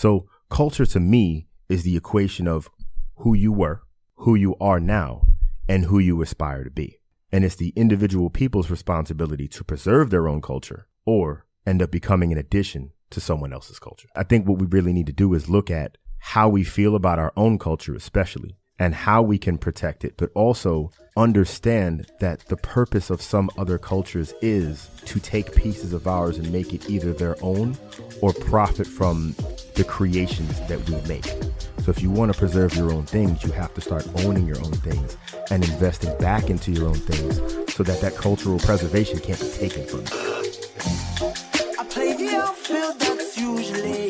So culture to me is the equation of who you were, who you are now, and who you aspire to be. And it's the individual people's responsibility to preserve their own culture or end up becoming an addition to someone else's culture. I think what we really need to do is look at how we feel about our own culture, especially, and how we can protect it, but also understand that the purpose of some other cultures is to take pieces of ours and make it either their own or profit from the creations that we make. So if you want to preserve your own things, you have to start owning your own things and investing back into your own things so that that cultural preservation can't be taken from you. I play the outfield, that's usually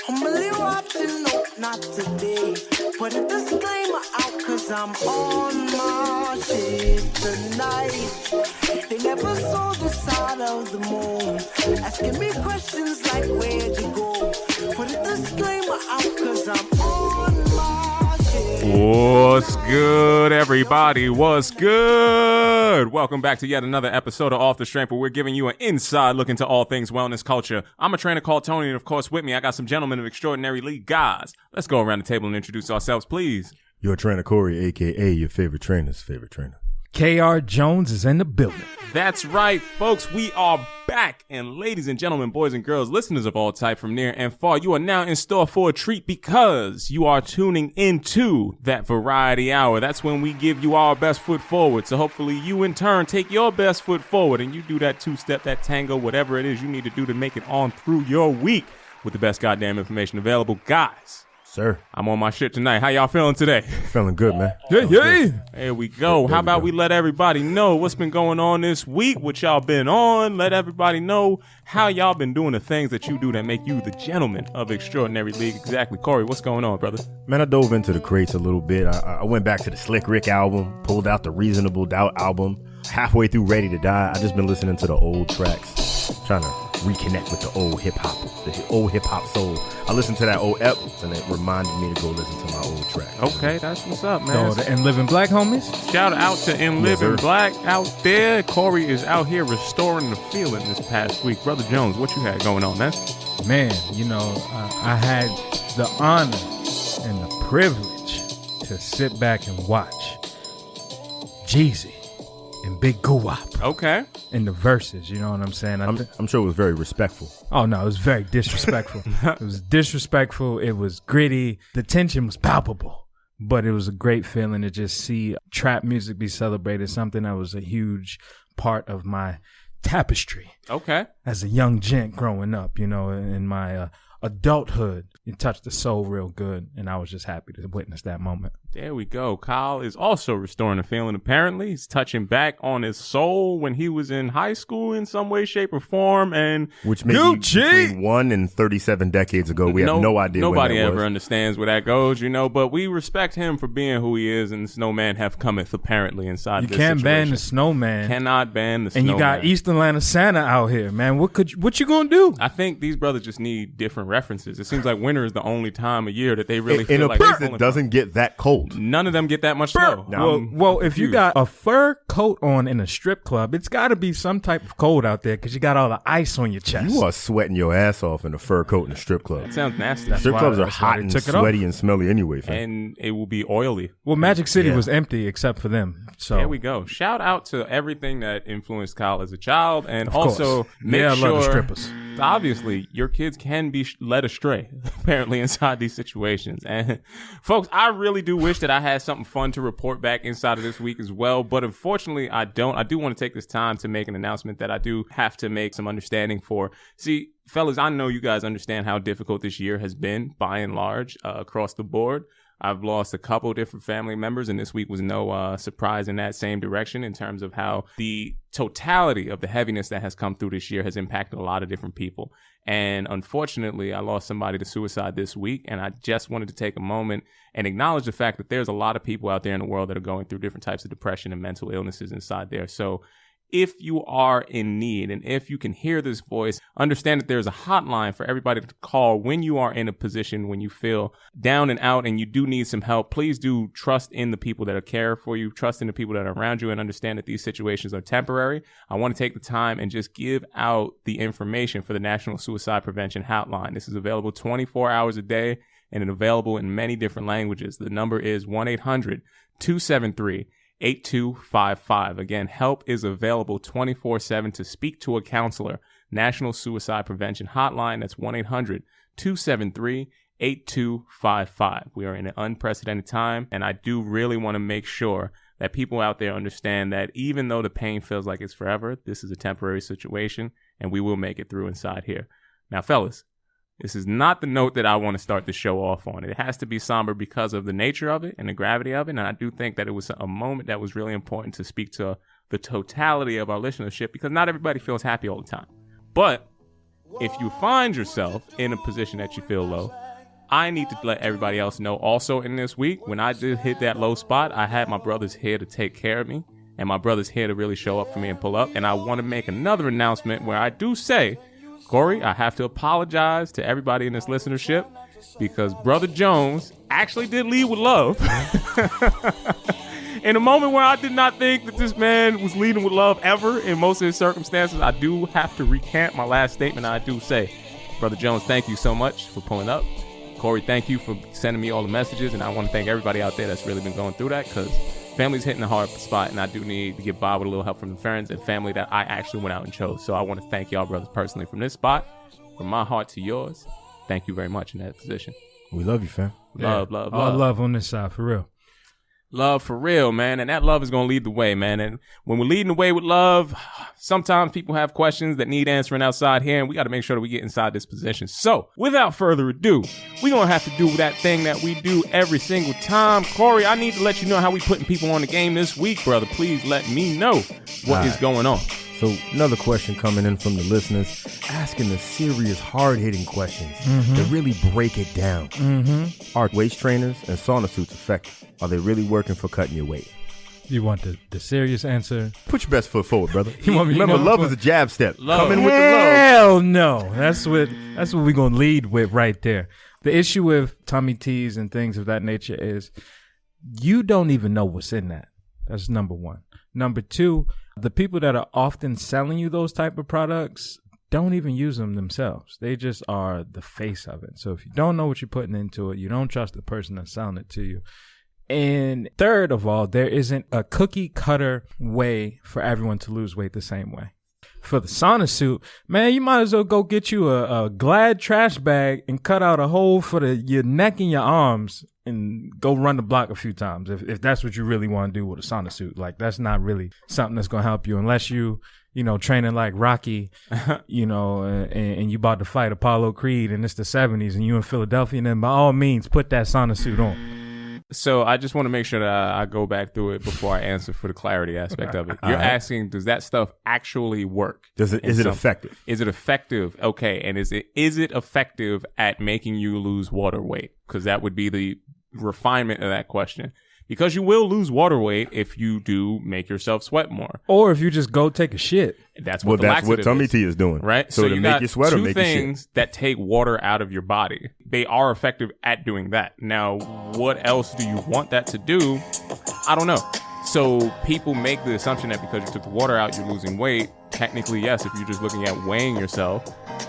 humbly watching, no, not today. Put a disclaimer out, cause I'm on my shit tonight. They never saw the side of the moon, asking me questions like, where'd you go? Put a disclaimer out, cause I'm on my shit. What's good, everybody? What's good? Welcome back to yet another episode of Off the Strength, where we're giving you an inside look into all things wellness culture. I'm a trainer called Tony, and of course with me, I got some gentlemen of extraordinary league guys. Let's go around the table and introduce ourselves, please. Your trainer Corey, a.k.a. your favorite trainer's favorite trainer. KR Jones is in the building. That's right, folks. We are back. And ladies and gentlemen, boys and girls, listeners of all type from near and far, you are now in store for a treat because you are tuning into that variety hour. That's when we give you our best foot forward. So hopefully you in turn take your best foot forward and you do that two-step, that tango, whatever it is you need to do to make it on through your week with the best goddamn information available. Guys, Sir, I'm on my shit tonight. How y'all feeling today? feeling good, man. Yeah. There we go. How about we let everybody know what's been going on this week, what y'all been on. Let everybody know how y'all been doing the things that you do that make you the gentleman of Extraordinary League. Exactly. Corey, what's going on, brother? Man, I dove into the crates a little bit. I went back to the Slick Rick album, pulled out the Reasonable Doubt album. Halfway through Ready to Die, I just been listening to the old tracks, trying to reconnect with the old hip-hop soul. I listened to that old ep, and it reminded me to go listen to my old track. Okay, that's what's up, man. So the And Living Black homies? Shout out to In Yes, Living sir. Black out there. Corey is out here restoring the feeling this past week. Brother Jones, what you had going on, man? Man, you know, I had the honor and the privilege to sit back and watch Jeezy and Big Guwap Okay. in the verses, you know what I'm saying? I'm sure it was very respectful. Oh, no, it was very disrespectful. It was disrespectful. It was gritty. The tension was palpable. But it was a great feeling to just see trap music be celebrated, something that was a huge part of my tapestry Okay. as a young gent growing up, you know, in my adulthood. It touched the soul real good, and I was just happy to witness that moment. There we go. Kyle is also restoring the feeling. Apparently, he's touching back on his soul when he was in high school in some way, shape, or form. And Which may be Gucci! between 1 and 37 decades ago. We have no idea Nobody when that ever was. understands where that goes, you know. But we respect him for being who he is, and no man have cometh apparently inside You this can't ban the situation. snowman. Cannot ban the And snowman. you got East Atlanta Santa out here, man. What you gonna do? I think these brothers just need different references. It seems like winter is the only time of year that they really In feel a like place they're that pulling doesn't get that cold. from. None of them get that much snow. No. Well, if you got a fur coat on in a strip club, it's got to be some type of cold out there because you got all the ice on your chest. You are sweating your ass off in a fur coat in a strip club. It sounds nasty. Strip why- clubs are that's why hot they and took it off. sweaty and smelly anyway, fam. And it will be oily. Well, Magic City Yeah. was empty except for them. So There we go. Shout out to everything that influenced Kyle as a child, and Of course. also make Yeah, I sure. love the strippers. Obviously, your kids can be led astray, apparently, inside these situations. And folks, I really do wish that I had something fun to report back inside of this week as well, but unfortunately, I don't. I do want to take this time to make an announcement that I do have to make some understanding for. See, fellas, I know you guys understand how difficult this year has been, by and large, across the board. I've lost a couple different family members, and this week was no surprise in that same direction in terms of how the totality of the heaviness that has come through this year has impacted a lot of different people. And unfortunately, I lost somebody to suicide this week, and I just wanted to take a moment and acknowledge the fact that there's a lot of people out there in the world that are going through different types of depression and mental illnesses inside there. So if you are in need and if you can hear this voice, understand that there's a hotline for everybody to call when you are in a position when you feel down and out and you do need some help. Please do trust in the people that are care for you, trust in the people that are around you, and understand that these situations are temporary. I want to take the time and just give out the information for the National Suicide Prevention Hotline. This is available 24 hours a day and available in many different languages. The number is 1-800-273-8255. Again, help is available 24/7 to speak to a counselor. National Suicide Prevention Hotline. That's 1-800-273-8255. We are in an unprecedented time, and I do really want to make sure that people out there understand that even though the pain feels like it's forever, this is a temporary situation, and we will make it through inside here. Now, fellas, this is not the note that I want to start the show off on. It has to be somber because of the nature of it and the gravity of it. And I do think that it was a moment that was really important to speak to the totality of our listenership, because not everybody feels happy all the time. But if you find yourself in a position that you feel low, I need to let everybody else know also in this week, when I did hit that low spot, I had my brothers here to take care of me, and my brothers here to really show up for me and pull up. And I want to make another announcement where I do say, Corey, I have to apologize to everybody in this listenership, because Brother Jones actually did lead with love. In a moment where I did not think that this man was leading with love ever in most of his circumstances, I do have to recant my last statement. I do say, Brother Jones, thank you so much for pulling up. Corey, thank you for sending me all the messages, and I want to thank everybody out there that's really been going through that, because family's hitting a hard spot, and I do need to get by with a little help from the friends and family that I actually went out and chose. So I want to thank y'all brothers personally from this spot, from my heart to yours. Thank you very much in that position. We love you, fam. Love. All love on this side, for real. Love for real, man. And that love is going to lead the way, man. And when we're leading the way with love, sometimes people have questions that need answering outside here, and we got to make sure that we get inside this position. So without further ado, we're going to have to do that thing that we do every single time. Corey, I need to let you know how we putting people on the game this week, brother. Please let me know what is going on. So another question coming in from the listeners, asking the serious, hard-hitting questions to really break it down. Are waist trainers and sauna suits effective? Are they really working for cutting your weight? You want the serious answer? Put your best foot forward, brother. You want me to Remember, know? love is a jab step. Love. Come in with the love. Hell no. That's what we're going to lead with right there. The issue with tummy teas and things of that nature is you don't even know what's in that. That's number one. Number two, the people that are often selling you those type of products don't even use them themselves. They just are the face of it. So if you don't know what you're putting into it, you don't trust the person that's selling it to you. And third of all, there isn't a cookie cutter way for everyone to lose weight the same way. For the sauna suit, man, you might as well go get you a Glad trash bag and cut out a hole for your neck and your arms and go run the block a few times. If that's what you really want to do with a sauna suit, like that's not really something that's going to help you unless you training like Rocky, and you about to fight Apollo Creed and it's the 70s and you in Philadelphia, and then by all means put that sauna suit on. So I just want to make sure that I go back through it before I answer for the clarity aspect of it. You're asking, does that stuff actually work? Is it effective? Is it effective? Okay. And is it effective at making you lose water weight? Because that would be the refinement of that question. Because you will lose water weight if you do make yourself sweat more. Or if you just go take a shit. That's what tummy tea is doing. Right? So to you make got you sweat or two make you shit. things that take water out of your body. They are effective at doing that. Now, what else do you want that to do? I don't know. So people make the assumption that because you took the water out, you're losing weight. Technically, yes, if you're just looking at weighing yourself.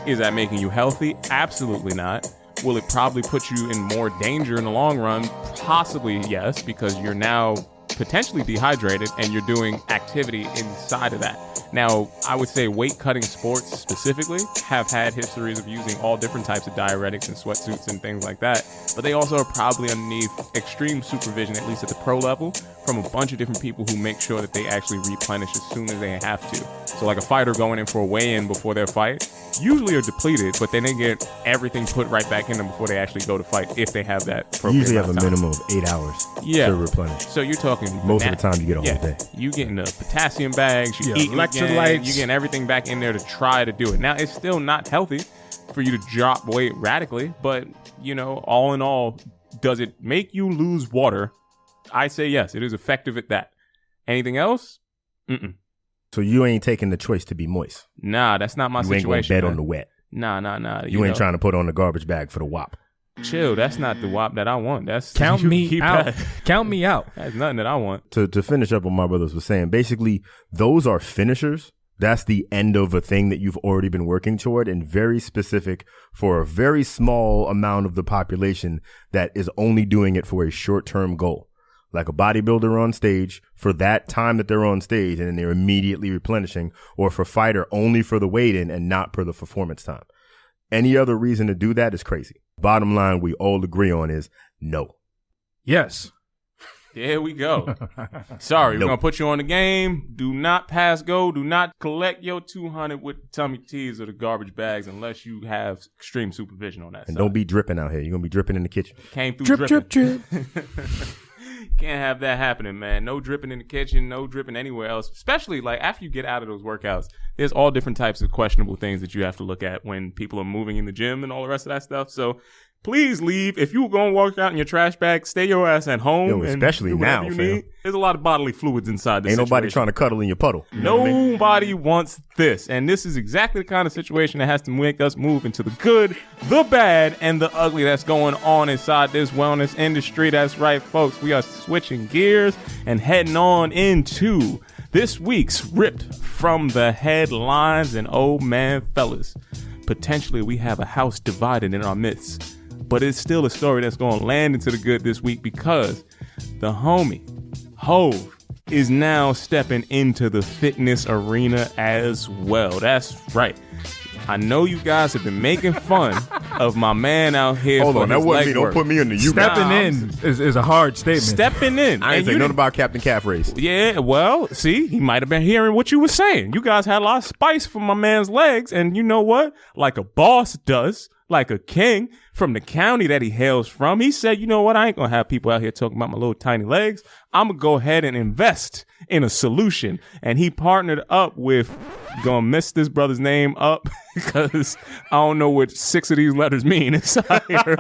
Is that making you healthy? Absolutely not. Will it probably put you in more danger in the long run? Possibly, yes, because you're now potentially dehydrated and you're doing activity inside of that. Now, I would say weight cutting sports specifically have had histories of using all different types of diuretics and sweatsuits and things like that, but they also are probably underneath extreme supervision, at least at the pro level, from a bunch of different people who make sure that they actually replenish as soon as they have to. So like a fighter going in for a weigh-in before their fight, usually are depleted, but then they get everything put right back in them before they actually go to fight, if they have that. You usually have a minimum of 8 hours to replenish. So you're talking most of the time you get a whole day. You getting the potassium bags, you eating electrolytes, you getting everything back in there to try to do it. Now it's still not healthy for you to drop weight radically, but all in all, does it make you lose water? I say yes, it is effective at that. Anything else? So you ain't taking the choice to be moist. Nah, that's not my You ain't situation. going to bet man. on the wet. Nah. You ain't trying to put on the garbage bag for the WAP. Chill. That's not the WAP that I want. That's Count you me keep out. that. Count me out. That's nothing that I want. To finish up what my brothers was saying, basically, those are finishers. That's the end of a thing that you've already been working toward, and very specific for a very small amount of the population that is only doing it for a short-term goal. Like a bodybuilder on stage for that time that they're on stage, and then they're immediately replenishing, or for fighter only for the weigh-in and not for the performance time. Any other reason to do that is crazy. Bottom line we all agree on is no. Yes. There we go. Sorry, we're Nope. going to put you on the game. Do not pass go. Do not collect your 200 with the tummy teas or the garbage bags unless you have extreme supervision on that And side. don't be dripping out here. You're going to be dripping in the kitchen. Came through Drip, dripping. drip, drip. Can't have that happening, man. No dripping in the kitchen, no dripping anywhere else. Especially like after you get out of those workouts, there's all different types of questionable things that you have to look at when people are moving in the gym and all the rest of that stuff. So please leave. If you going to work out in your trash bag, stay your ass at home. Yo, and especially do whatever now, you fam. need. There's a lot of bodily fluids inside this Ain't nobody situation. trying to cuddle in your puddle. You know what I mean? Nobody wants this. And this is exactly the kind of situation that has to make us move into the good, the bad, and the ugly that's going on inside this wellness industry. That's right, folks. We are switching gears and heading on into this week's Ripped from the Headlines. And oh man, fellas, potentially we have a house divided in our midst. But it's still a story that's going to land into the good this week because the homie, Hove, is now stepping into the fitness arena as well. That's right. I know you guys have been making fun of my man out here. Hold for on, that his wasn't me. leg Don't work. put me in the you. Stepping Nah, in is a hard statement. Stepping in. I ain't And say you nothing didn't- about Captain Calf Race. Yeah, well, see, he might have been hearing what you were saying. You guys had a lot of spice for my man's legs, and you know what? Like a boss does, like a king from the county that he hails from, he said, you know what? I ain't gonna have people out here talking about my little tiny legs. I'm gonna go ahead and invest in a solution. And he partnered up with, gonna mess this brother's name up because I don't know what 6 of these letters mean inside here.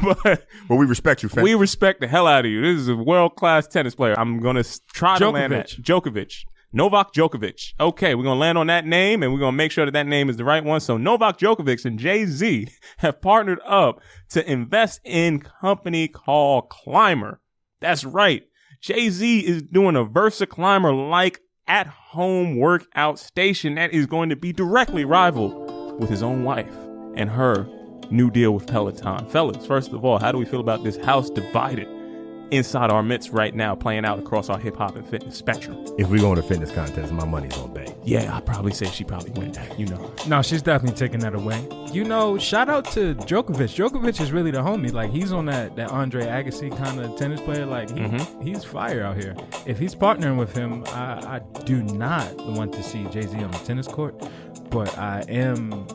But Well, we respect you, fam. we respect the hell out of you. This is a world-class tennis player. I'm going to try to land that. Djokovic. Novak Djokovic. Okay, we're going to land on that name, and we're going to make sure that that name is the right one. So Novak Djokovic and Jay-Z have partnered up to invest in a company called Climber. That's right. Jay-Z is doing a VersaClimber-like at-home workout station that is going to be directly rivaled with his own wife and her new deal with Peloton. Fellas, first of all, how do we feel about this house divided inside our midst right now, playing out across our hip-hop and fitness spectrum? If we go in a fitness contest, my money's on Bay. Yeah, I'd probably say she probably win that, you know. No, she's definitely taking that away. You know, shout out to Djokovic. Djokovic is really the homie. Like, he's on that Andre Agassi kind of tennis player. Like, he's fire out here. If he's partnering with him, I do not want to see Jay-Z on the tennis court, but I am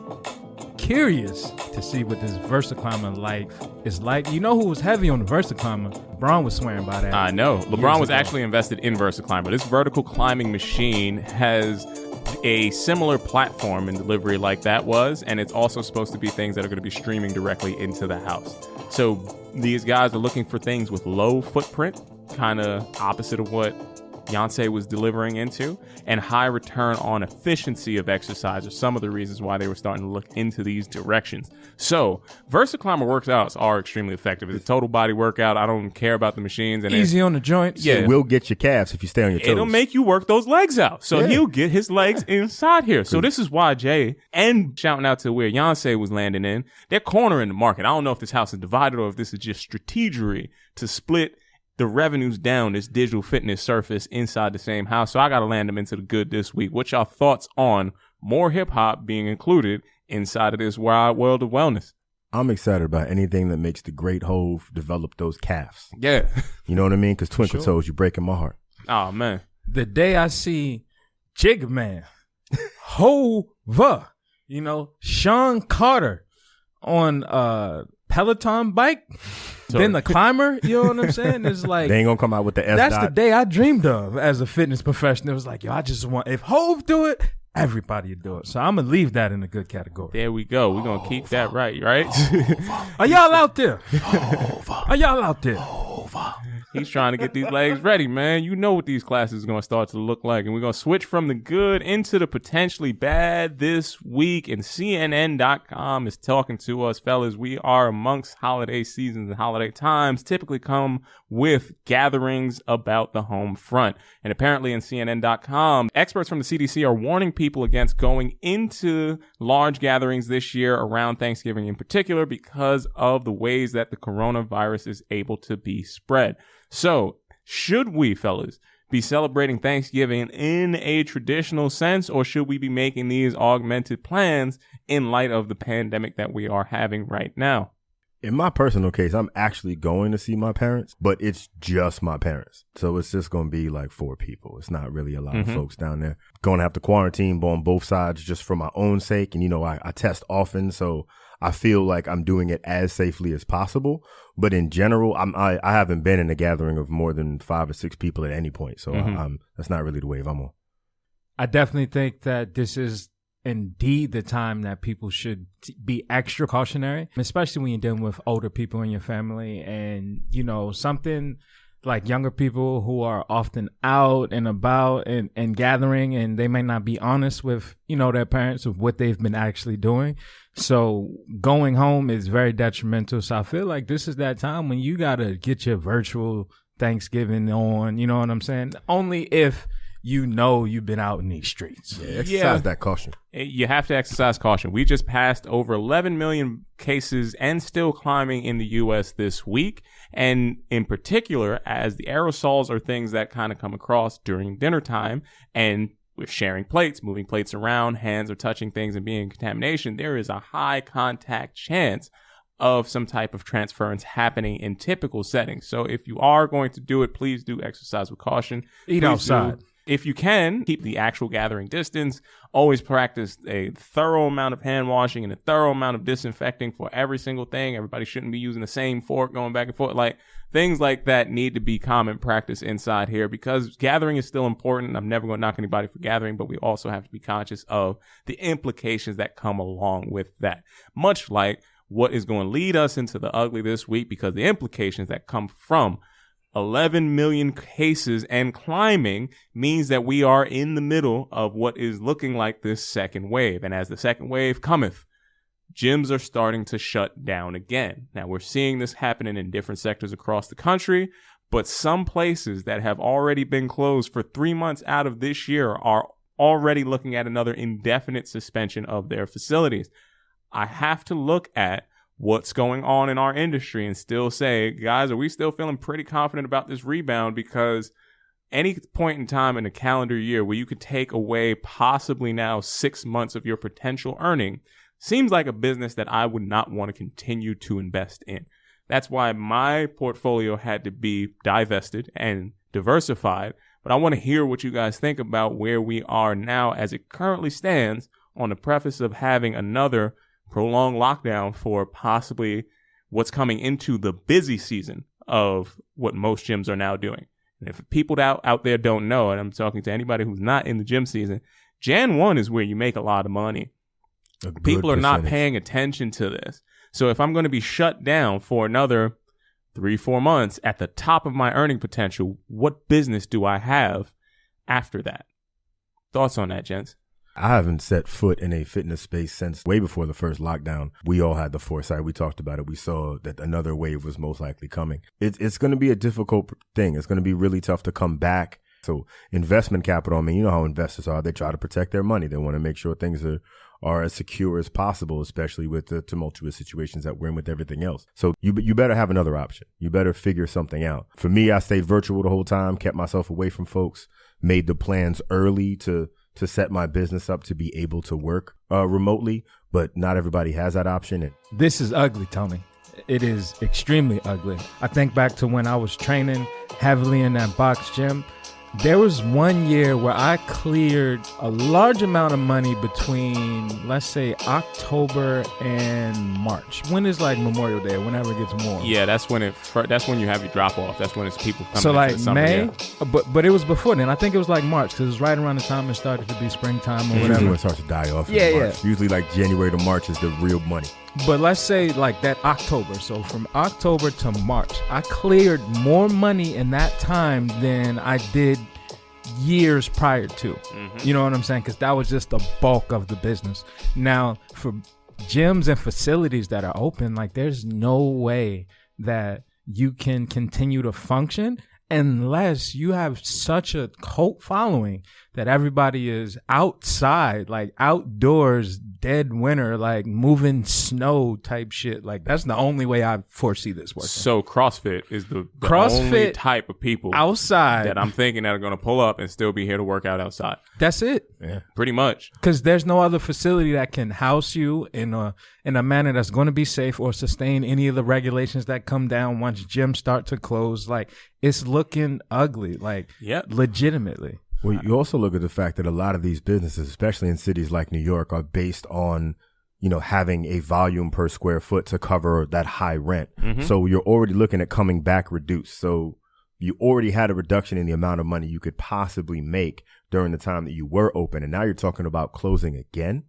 curious to see what this VersaClimber life is like. You know who was heavy on the VersaClimber? LeBron was swearing by that. I know. LeBron Years was ago. actually invested in VersaClimber. This vertical climbing machine has a similar platform and delivery like that was, and it's also supposed to be things that are going to be streaming directly into the house. So these guys are looking for things with low footprint, kind of opposite of what Beyonce was delivering into, and high return on efficiency of exercise are some of the reasons why they were starting to look into these directions. So VersaClimber workouts are extremely effective. It's a total body workout. I don't care about the machines. And Easy on the joints. Yeah. It will get your calves if you stay on your toes. it'll make you work those legs out. So Yeah. he'll get his legs inside here. So this is why Jay, and shouting out to where Beyonce was landing in, they're cornering the market. I don't know if this house is divided or if this is just strategery to split the revenues down this digital fitness surface inside the same house. So I got to land them into the good this week. What's y'all thoughts on more hip hop being included inside of this wide world of wellness? I'm excited about anything that makes the great Hove develop those calves. Yeah. You know what I mean? Because Twinkle Toes, you're breaking my heart. Oh, man. The day I see Jigga Man, Hova, you know, Sean Carter on Peloton bike, then the Climber, you know what I'm saying? It's like, They ain't going to come out with the S that's dot. the day I dreamed of as a fitness professional. It was like, yo, I just want, if Hove do it, everybody do it. So I'm going to leave that in a good category. There we go. We're going to keep that right? Are y'all out there? Are y'all out there? He's trying to get these legs ready, man. You know what these classes are going to start to look like. And we're going to switch from the good into the potentially bad this week. And CNN.com is talking to us, fellas. We are amongst holiday seasons and holiday times, typically come with gatherings about the home front. And apparently in CNN.com, experts from the CDC are warning people against going into large gatherings this year around Thanksgiving in particular because of the ways that the coronavirus is able to be spread. So, should we, fellas, be celebrating Thanksgiving in a traditional sense, or should we be making these augmented plans in light of the pandemic that we are having right now? In my personal case, I'm actually going to see my parents, but it's just my parents. So it's just going to be like 4 people. It's not really a lot of folks down there. Going to have to quarantine on both sides just for my own sake. And, you know, I test often, so I feel like I'm doing it as safely as possible. But in general, I haven't been in a gathering of more than 5 or 6 people at any point. So that's not really the wave I'm on. I definitely think that this is indeed the time that people should be extra cautionary, especially when you're dealing with older people in your family. And, you know, something like younger people who are often out and about and gathering, and they may not be honest with, you know, their parents of what they've been actually doing. So going home is very detrimental. So I feel like this is that time when you got to get your virtual Thanksgiving on, you know what I'm saying? Only if you know you've been out in these streets. Yeah, exercise that caution. You have to exercise caution. We just passed over 11 million cases and still climbing in the U.S. this week. And in particular, as the aerosols are things that kind of come across during dinner time, and we're sharing plates, moving plates around, hands are touching things and being in contamination, there is a high contact chance of some type of transference happening in typical settings. So if you are going to do it, please do exercise with caution. Eat outside. If you can, keep the actual gathering distance. Always practice a thorough amount of hand washing and a thorough amount of disinfecting for every single thing. Everybody shouldn't be using the same fork going back and forth. Like, things like that need to be common practice inside here, because gathering is still important. I'm never going to knock anybody for gathering, but we also have to be conscious of the implications that come along with that. Much like what is going to lead us into the ugly this week, because the implications that come from 11 million cases and climbing means that we are in the middle of what is looking like this second wave. And as the second wave cometh, gyms are starting to shut down again. Now, we're seeing this happening in different sectors across the country, but some places that have already been closed for 3 months out of this year are already looking at another indefinite suspension of their facilities. I have to look at what's going on in our industry and still say, guys, are we still feeling pretty confident about this rebound? Because any point in time in a calendar year where you could take away possibly now 6 months of your potential earning seems like a business that I would not want to continue to invest in. That's why my portfolio had to be divested and diversified. But I want to hear what you guys think about where we are now as it currently stands, on the preface of having another prolonged lockdown for possibly what's coming into the busy season of what most gyms are now doing. And if people out there don't know, and I'm talking to anybody who's not in the gym season, Jan 1 is where you make a lot of money. People are not paying attention to this. So if I'm going to be shut down for another 3-4 months at the top of my earning potential, what business do I have after that? Thoughts on that, gents? I haven't set foot in a fitness space since way before the first lockdown. We all had the foresight. We talked about it. We saw that another wave was most likely coming. It's going to be a difficult thing. It's going to be really tough to come back. So investment capital, I mean, you know how investors are. They try to protect their money. They want to make sure things are as secure as possible, especially with the tumultuous situations that we're in with everything else. So you better have another option. You better figure something out. For me, I stayed virtual the whole time, kept myself away from folks, made the plans early to set my business up to be able to work remotely, but not everybody has that option. And this is ugly, Tony. It is extremely ugly. I think back to when I was training heavily in that box gym. There was 1 year where I cleared a large amount of money between, let's say, October and March. When is like Memorial Day, whenever it gets warm. Yeah, that's when you have your drop off. That's when it's people coming. So like into the summer, May, yeah. but it was before then. I think it was like March, because it was right around the time it started to be springtime or usually whatever. when it starts to die off. Yeah. Usually like January to March is the real money. But let's say like that October. So from October to March, I cleared more money in that time than I did years prior to. You know what I'm saying? Because that was just the bulk of the business. Now, for gyms and facilities that are open, like there's no way that you can continue to function unless you have such a cult following that everybody is outside, like outdoors, dead winter, like moving snow type shit. Like that's the only way I foresee this working. So CrossFit is the CrossFit only type of people outside that I'm thinking that are going to pull up and still be here to work out outside. That's it. Yeah. Pretty much. Because there's no other facility that can house you in a manner that's going to be safe or sustain any of the regulations that come down once gyms start to close. Like it's looking ugly, like legitimately. Well, you also look at the fact that a lot of these businesses, especially in cities like New York, are based on, having a volume per square foot to cover that high rent. So you're already looking at coming back reduced. So you already had a reduction in the amount of money you could possibly make during the time that you were open. And now you're talking about closing again.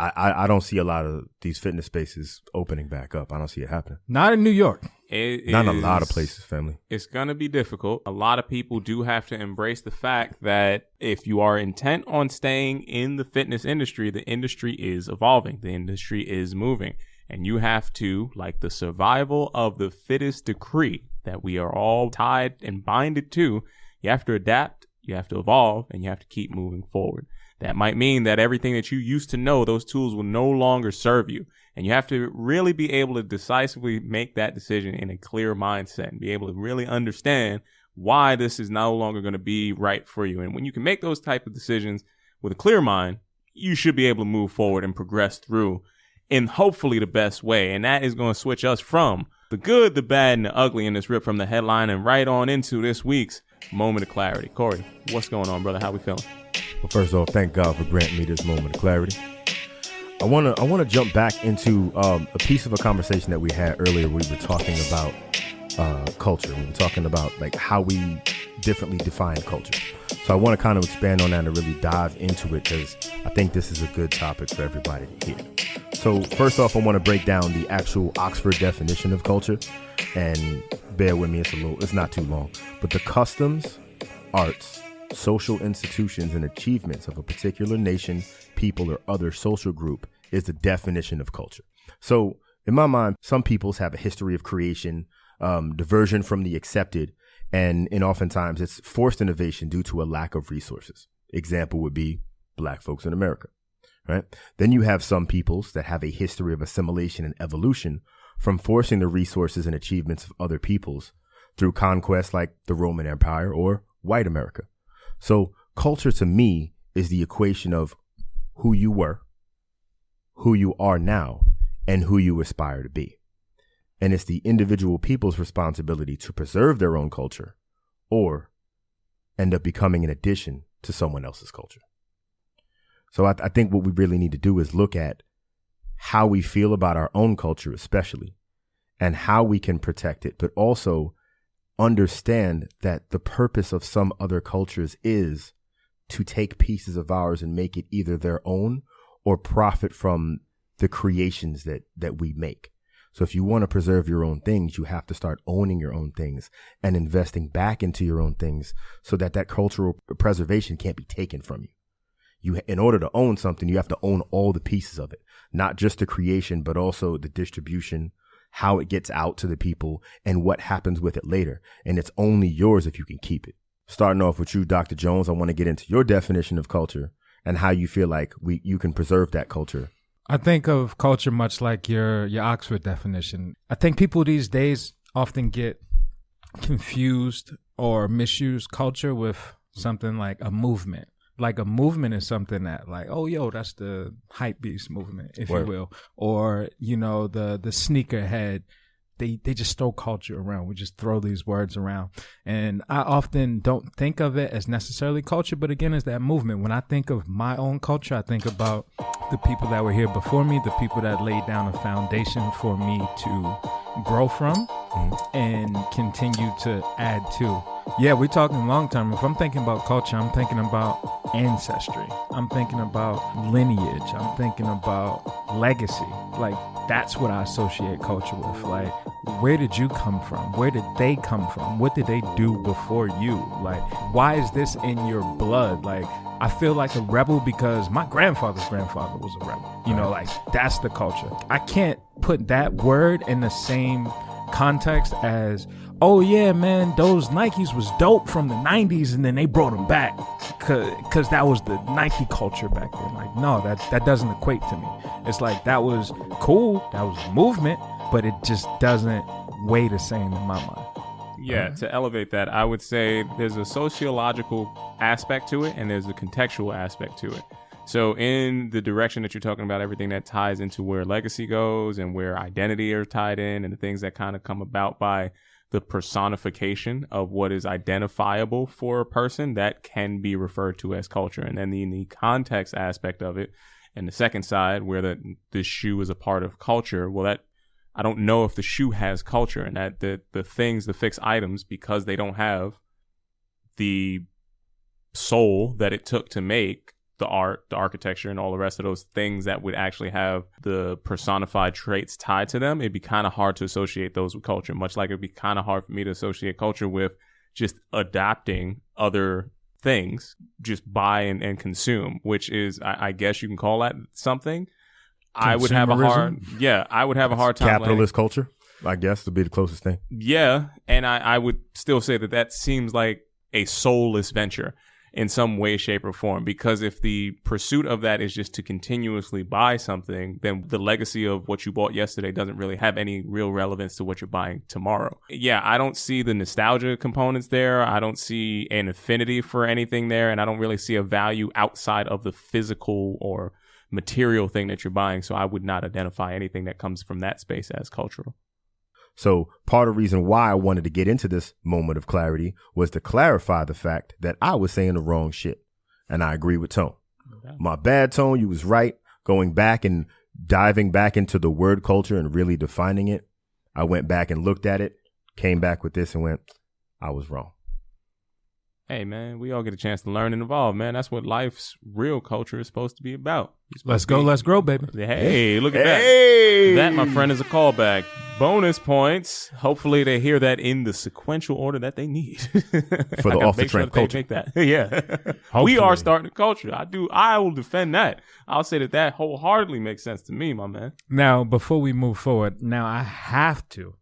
I don't see a lot of these fitness spaces opening back up. I don't see it happening. Not in New York. Not in a lot of places, family. It's going to be difficult. A lot of people do have to embrace the fact that if you are intent on staying in the fitness industry, the industry is evolving. The industry is moving. And you have to, like the survival of the fittest decree that we are all tied and binded to, you have to adapt, you have to evolve, and you have to keep moving forward. That might mean that everything that you used to know, those tools will no longer serve you. And you have to really be able to decisively make that decision in a clear mindset and be able to really understand why this is no longer going to be right for you. And when you can make those type of decisions with a clear mind, you should be able to move forward and progress through in hopefully the best way. And that is going to switch us from the good, the bad, and the ugly in this rip from the headline and right on into this week's Moment of Clarity. Corey, what's going on, brother? How we feeling? Well, first off, thank God for granting me this moment of clarity. I want to jump back into a piece of a conversation that we had earlier. We were talking about culture. We were talking about like how we differently define culture. So I want to kind of expand on that and really dive into it because I think this is a good topic for everybody to hear. So first off, I want to break down the actual Oxford definition of culture, and bear with me, it's not too long, but the customs, arts, social institutions, and achievements of a particular nation, people, or other social group is the definition of culture. So in my mind, some peoples have a history of creation, diversion from the accepted, and oftentimes it's forced innovation due to a lack of resources. Example would be Black folks in America, right? Then you have some peoples that have a history of assimilation and evolution from forcing the resources and achievements of other peoples through conquest like the Roman Empire or white America. So culture to me is the equation of who you were, who you are now, and who you aspire to be. And it's the individual people's responsibility to preserve their own culture or end up becoming an addition to someone else's culture. So I think what we really need to do is look at how we feel about our own culture, especially, and how we can protect it, but also understand that the purpose of some other cultures is to take pieces of ours and make it either their own or profit from the creations that we make. So if you want to preserve your own things, you have to start owning your own things and investing back into your own things so that cultural preservation can't be taken from you. In order to own something, you have to own all the pieces of it, not just the creation, but also the distribution, how it gets out to the people, and what happens with it later. And it's only yours if you can keep it. Starting off with you, Dr. Jones, I want to get into your definition of culture and how you feel like you can preserve that culture. I think of culture much like your Oxford definition. I think people these days often get confused or misuse culture with something like a movement. Like a movement is something that like, oh, yo, that's the hype beast movement, if you will. Or, the sneakerhead. They just throw culture around. We just throw these words around. And I often don't think of it as necessarily culture, but again, it's that movement. When I think of my own culture, I think about the people that were here before me, the people that laid down a foundation for me to grow from and continue to add to. Yeah, we're talking long term. If I'm thinking about culture, I'm thinking about ancestry. I'm thinking about lineage. I'm thinking about legacy. Like, that's what I associate culture with. Like, where did you come from? Where did they come from? What did they do before you? Like, why is this in your blood? Like, I feel like a rebel because my grandfather's grandfather was a rebel. You know, like, that's the culture. I can't put that word in the same context as, oh yeah, man, those Nikes was dope from the 90s and then they brought them back because that was the Nike culture back then. Like, no, that doesn't equate to me. It's like, that was cool, that was a movement, but it just doesn't weigh the same in my mind. Yeah, to elevate that, I would say there's a sociological aspect to it and there's a contextual aspect to it. So in the direction that you're talking about, everything that ties into where legacy goes and where identity are tied in and the things that kind of come about by the personification of what is identifiable for a person, that can be referred to as culture. And then the context aspect of it and the second side where the shoe is a part of culture, well, that I don't know if the shoe has culture, and that the things, the fixed items, because they don't have the soul that it took to make the art, the architecture, and all the rest of those things that would actually have the personified traits tied to them, it'd be kind of hard to associate those with culture, much like it'd be kind of hard for me to associate culture with just adapting other things, just buy and consume, which is, I guess you can call that something. I would have a hard time. Capitalist culture, I guess, would be the closest thing. Yeah, and I would still say that seems like a soulless venture in some way, shape, or form. Because if the pursuit of that is just to continuously buy something, then the legacy of what you bought yesterday doesn't really have any real relevance to what you're buying tomorrow. Yeah, I don't see the nostalgia components there. I don't see an affinity for anything there, and I don't really see a value outside of the physical or material thing that you're buying. So I would not identify anything that comes from that space as cultural. So part of the reason why I wanted to get into this moment of clarity was to clarify the fact that I was saying the wrong shit. And I agree with Tone. Okay. My bad, Tone. You was right. Going back and diving back into the word culture and really defining it, I went back and looked at it, came back with this and went, I was wrong. Hey, man, we all get a chance to learn and evolve, man. That's what life's real culture is supposed to be about. Let's go, let's grow, baby. Hey, look at that. That, my friend, is a callback. Bonus points. Hopefully they hear that in the sequential order that they need. For the off-the-trend culture. Make that. Yeah. We are starting a culture. I will defend that. I'll say that wholeheartedly makes sense to me, my man. Now, before we move forward, I have to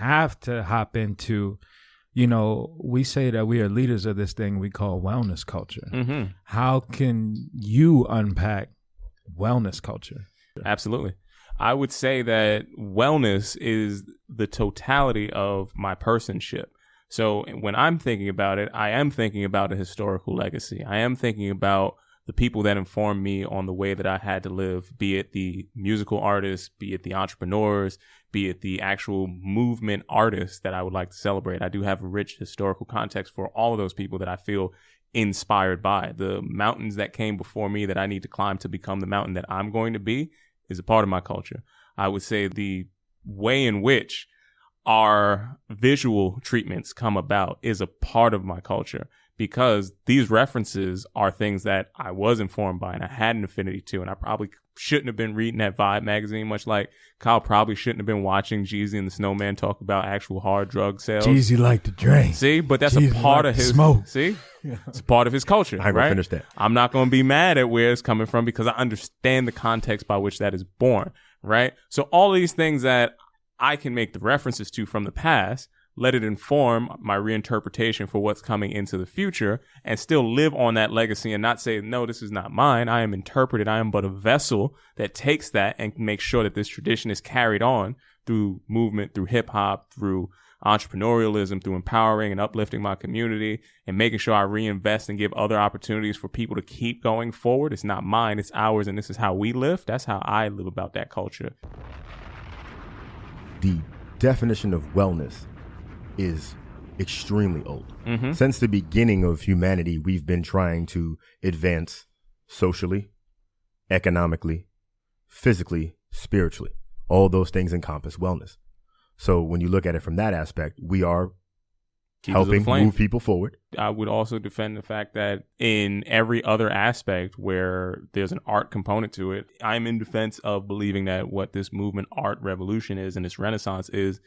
hop into... You know, we say that we are leaders of this thing we call wellness culture. Mm-hmm. How can you unpack wellness culture? Absolutely. I would say that wellness is the totality of my personship. So when I'm thinking about it, I am thinking about a historical legacy. I am thinking about the people that informed me on the way that I had to live, be it the musical artists, be it the entrepreneurs, be it the actual movement artists that I would like to celebrate. I do have a rich historical context for all of those people that I feel inspired by. The mountains that came before me that I need to climb to become the mountain that I'm going to be is a part of my culture. I would say the way in which our visual treatments come about is a part of my culture, because these references are things that I was informed by and I had an affinity to, and I probably shouldn't have been reading that Vibe magazine, much like Kyle probably shouldn't have been watching Jeezy and the Snowman talk about actual hard drug sales. Jeezy liked to drink. See, but that's Jeezy a part of his smoke. See, it's a part of his culture. I right? Finished that. I'm not going to be mad at where it's coming from because I understand the context by which that is born. Right. So all these things that I can make the references to from the past, let it inform my reinterpretation for what's coming into the future, and still live on that legacy and not say, no, this is not mine. I am interpreted. I am but a vessel that takes that and makes sure that this tradition is carried on through movement, through hip hop, through entrepreneurialism, through empowering and uplifting my community and making sure I reinvest and give other opportunities for people to keep going forward. It's not mine, it's ours, and this is how we live. That's how I live about that culture. The definition of wellness is extremely old. Mm-hmm. Since the beginning of humanity, we've been trying to advance socially, economically, physically, spiritually. All those things encompass wellness. So when you look at it from that aspect, we are helping move people forward. I would also defend the fact that in every other aspect where there's an art component to it, I'm in defense of believing that what this movement art revolution is and this renaissance is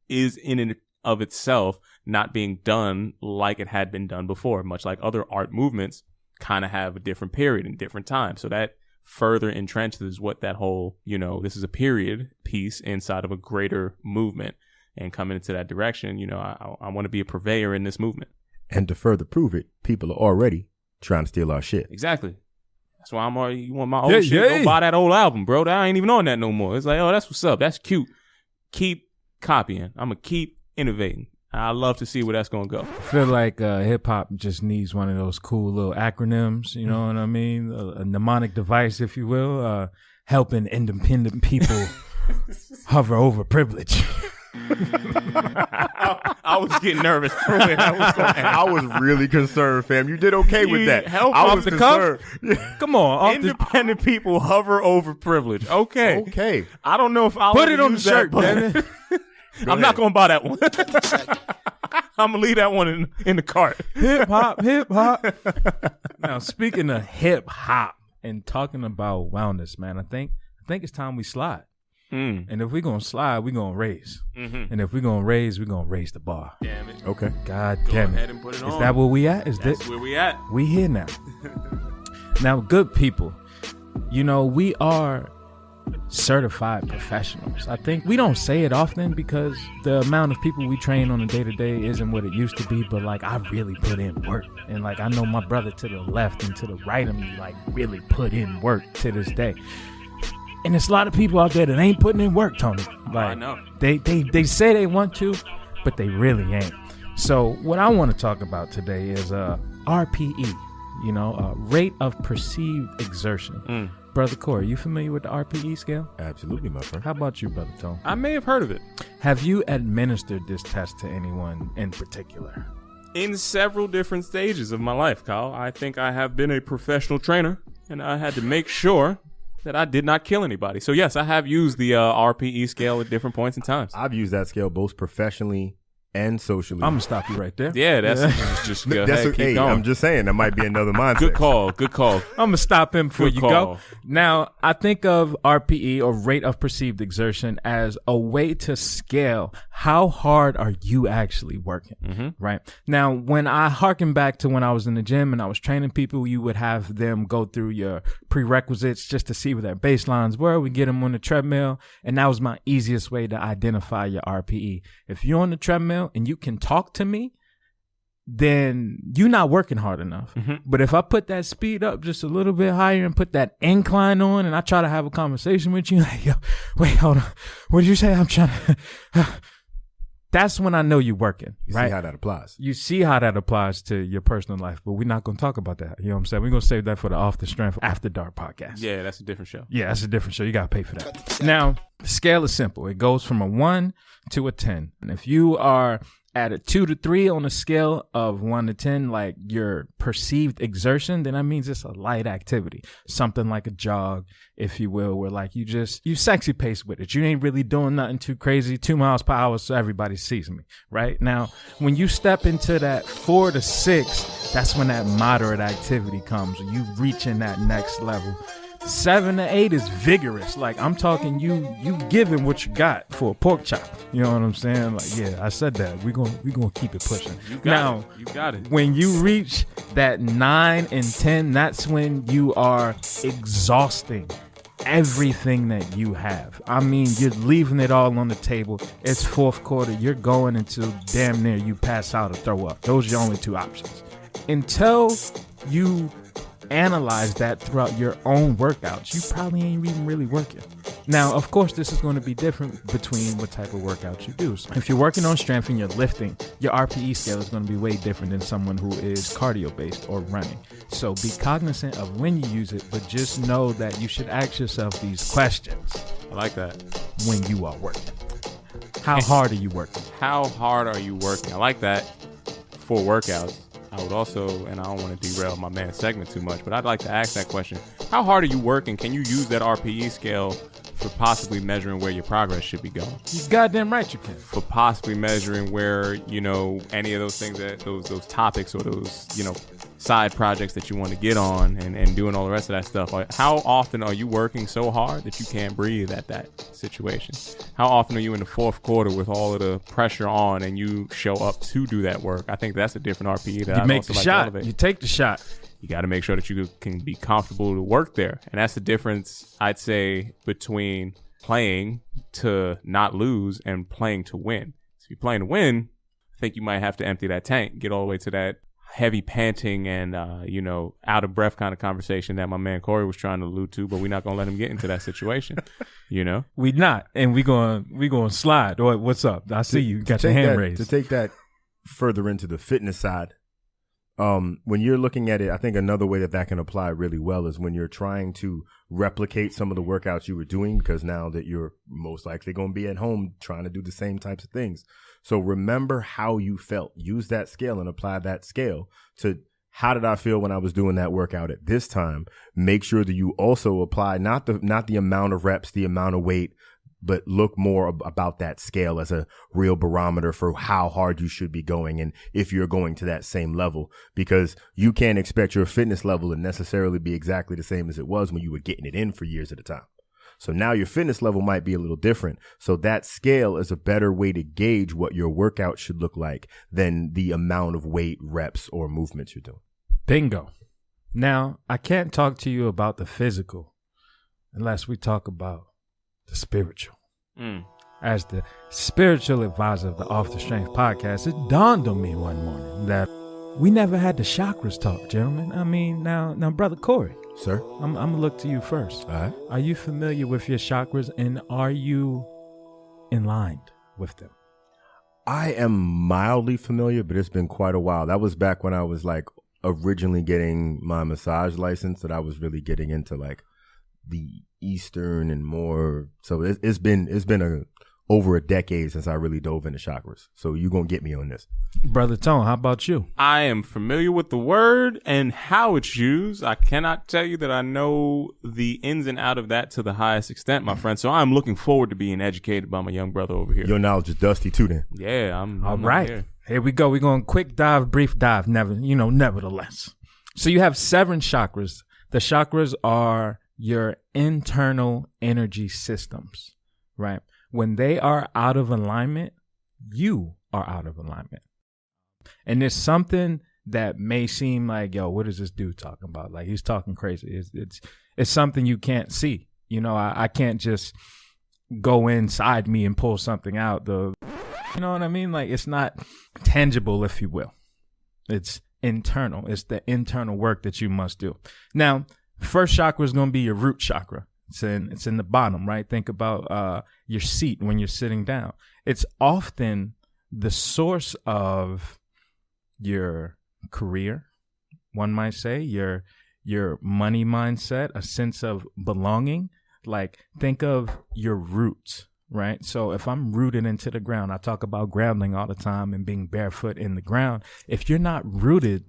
in and of itself not being done like it had been done before, much like other art movements kind of have a different period and different time. So that further entrenches what that whole, this is a period piece inside of a greater movement. And coming into that direction, I want to be a purveyor in this movement. And to further prove it, people are already trying to steal our shit. Exactly. That's why you want my old shit, go buy that old album, bro. I ain't even on that no more. It's like, oh, that's what's up. That's cute. Keep copying. I'm going to keep innovating. I love to see where that's going to go. I feel like hip hop just needs one of those cool little acronyms, you know what I mean? A mnemonic device, if you will, helping independent people hover over privilege. I was getting nervous for where that was going. I was really concerned, fam. You did okay with that. I was concerned. Come on, independent people hover over privilege. Okay. I don't know if I'll put it on the shirt, man. I'm not gonna buy that one. I'm gonna leave that one in the cart. Hip hop. Now, speaking of hip hop and talking about wellness, man, I think it's time we slide. And if we're going to slide, we're going to raise. Mm-hmm. And if we're going to raise, we're going to raise the bar. Damn it. Okay. God damn it. Go ahead and put it on. Is that where we at? That's where we at. We here now. Now, good people, we are certified professionals. I think we don't say it often because the amount of people we train on a day-to-day isn't what it used to be, but I really put in work. And I know my brother to the left and to the right of me really put in work to this day. And there's a lot of people out there that ain't putting in work, Tony. I know. They say they want to, but they really ain't. So what I want to talk about today is RPE, rate of perceived exertion. Brother Corey, you familiar with the RPE scale? Absolutely, my friend. How about you, Brother Tone? I may have heard of it. Have you administered this test to anyone in particular? In several different stages of my life, Kyle. I think I have been a professional trainer, and I had to make sure that I did not kill anybody. So yes, I have used the RPE scale at different points in times. I've used that scale both professionally and socially. I'm gonna stop you right there. Yeah, that's just go ahead, keep going. I'm just saying that might be another mindset. Good call. I'm gonna stop him before you go. Now, I think of RPE or rate of perceived exertion as a way to scale how hard are you actually working, right? Now, when I harken back to when I was in the gym and I was training people, you would have them go through your prerequisites just to see where their baselines were. We get them on the treadmill, and that was my easiest way to identify your RPE. If you're on the treadmill and you can talk to me, then you're not working hard enough. But if I put that speed up just a little bit higher and put that incline on and I try to have a conversation with you, like, yo, wait, hold on. What did you say? I'm trying to... That's when I know you're working, right? See how that applies. You see how that applies to your personal life, but we're not going to talk about that. You know what I'm saying? We're going to save that for the Off the Strength After Dark podcast. Yeah, that's a different show. Yeah, that's a different show. You got to pay for that. Now, the scale is simple. It goes from a 1 to a 10. And if you are at a 2 to 3 on a scale of 1 to 10, like your perceived exertion, then that means it's a light activity. Something like a jog, if you will, where like you sexy pace with it. You ain't really doing nothing too crazy, 2 miles per hour so everybody sees me, right? Now, when you step into that 4 to 6, that's when that moderate activity comes. You reaching that next level. 7 to 8 is vigorous. Like I'm talking you giving what you got for a pork chop. You know what I'm saying? Like, yeah, I said that. We're gonna keep it pushing. You got it. When you reach that 9 and 10, that's when you are exhausting everything that you have. I mean, you're leaving it all on the table. It's fourth quarter. You're going until damn near you pass out or throw up. Those are your only 2 options. Until you analyze that throughout your own workouts, you probably ain't even really working. Now, of course, this is going to be different between what type of workouts you do. So if you're working on strength and you're lifting, your RPE scale is going to be way different than someone who is cardio-based or running. So be cognizant of when you use it, but just know that you should ask yourself these questions. I like that. When you are working. How hard are you working? How hard are you working? I like that for workouts. I would also, and I don't want to derail my man's segment too much, but I'd like to ask that question. How hard are you working? Can you use that RPE scale for possibly measuring where your progress should be going. You goddamn right you can. For possibly measuring where, you know, any of those things that those topics or those, you know, side projects that you want to get on and doing all the rest of that stuff. How often are you working so hard that you can't breathe at that situation? How often are you in the fourth quarter with all of the pressure on and you show up to do that work? I think that's a different RPE that You I'd make also the like to shot. elevate. You take the shot. You got to make sure that you can be comfortable to work there. And that's the difference, I'd say, between playing to not lose and playing to win. So if you're playing to win, I think you might have to empty that tank, get all the way to that heavy panting and, you know, out of breath kind of conversation that my man Corey was trying to allude to, but we're not going to let him get into that situation, you know? We not. And we going to slide. Or what's up? I see you got your hand raised. To take that further into the fitness side, when you're looking at it, I think another way that can apply really well is when you're trying to replicate some of the workouts you were doing, because now that you're most likely going to be at home trying to do the same types of things. So remember how you felt. Use that scale and apply that scale to how did I feel when I was doing that workout at this time. Make sure that you also apply not the amount of reps, the amount of weight, but look more about that scale as a real barometer for how hard you should be going and if you're going to that same level, because you can't expect your fitness level to necessarily be exactly the same as it was when you were getting it in for years at a time. So now your fitness level might be a little different. So that scale is a better way to gauge what your workout should look like than the amount of weight, reps, or movements you're doing. Bingo. Now, I can't talk to you about the physical unless we talk about the spiritual. As the spiritual advisor of the Off the Strength podcast, it dawned on me one morning that we never had the chakras talk, gentlemen. I mean, now, Brother Corey. Sir? I'm going to look to you first. All right. Are you familiar with your chakras and are you in line with them? I am mildly familiar, but it's been quite a while. That was back when I was like originally getting my massage license, that I was really getting into like the Eastern and more. So it's been over a decade since I really dove into chakras. So you're going to get me on this. Brother Tone, how about you? I am familiar with the word and how it's used. I cannot tell you that I know the ins and out of that to the highest extent, my friend. So I'm looking forward to being educated by my young brother over here. Your knowledge is dusty too then. Yeah, I'm All not right. Here we go. We're going quick dive, brief dive, nevertheless. So you have 7 chakras. The chakras are your internal energy systems, right? When they are out of alignment, you are out of alignment. And there's something that may seem like, yo, what is this dude talking about? Like, he's talking crazy. It's something you can't see. You know, I can't just go inside me and pull something out. You know what I mean? Like, it's not tangible, if you will. It's internal. It's the internal work that you must do. Now, first chakra is going to be your root chakra. It's in the bottom, right? Think about your seat when you're sitting down. It's often the source of your career, one might say, your money mindset, a sense of belonging. Like, think of your roots, right? So if I'm rooted into the ground, I talk about grounding all the time and being barefoot in the ground. If you're not rooted,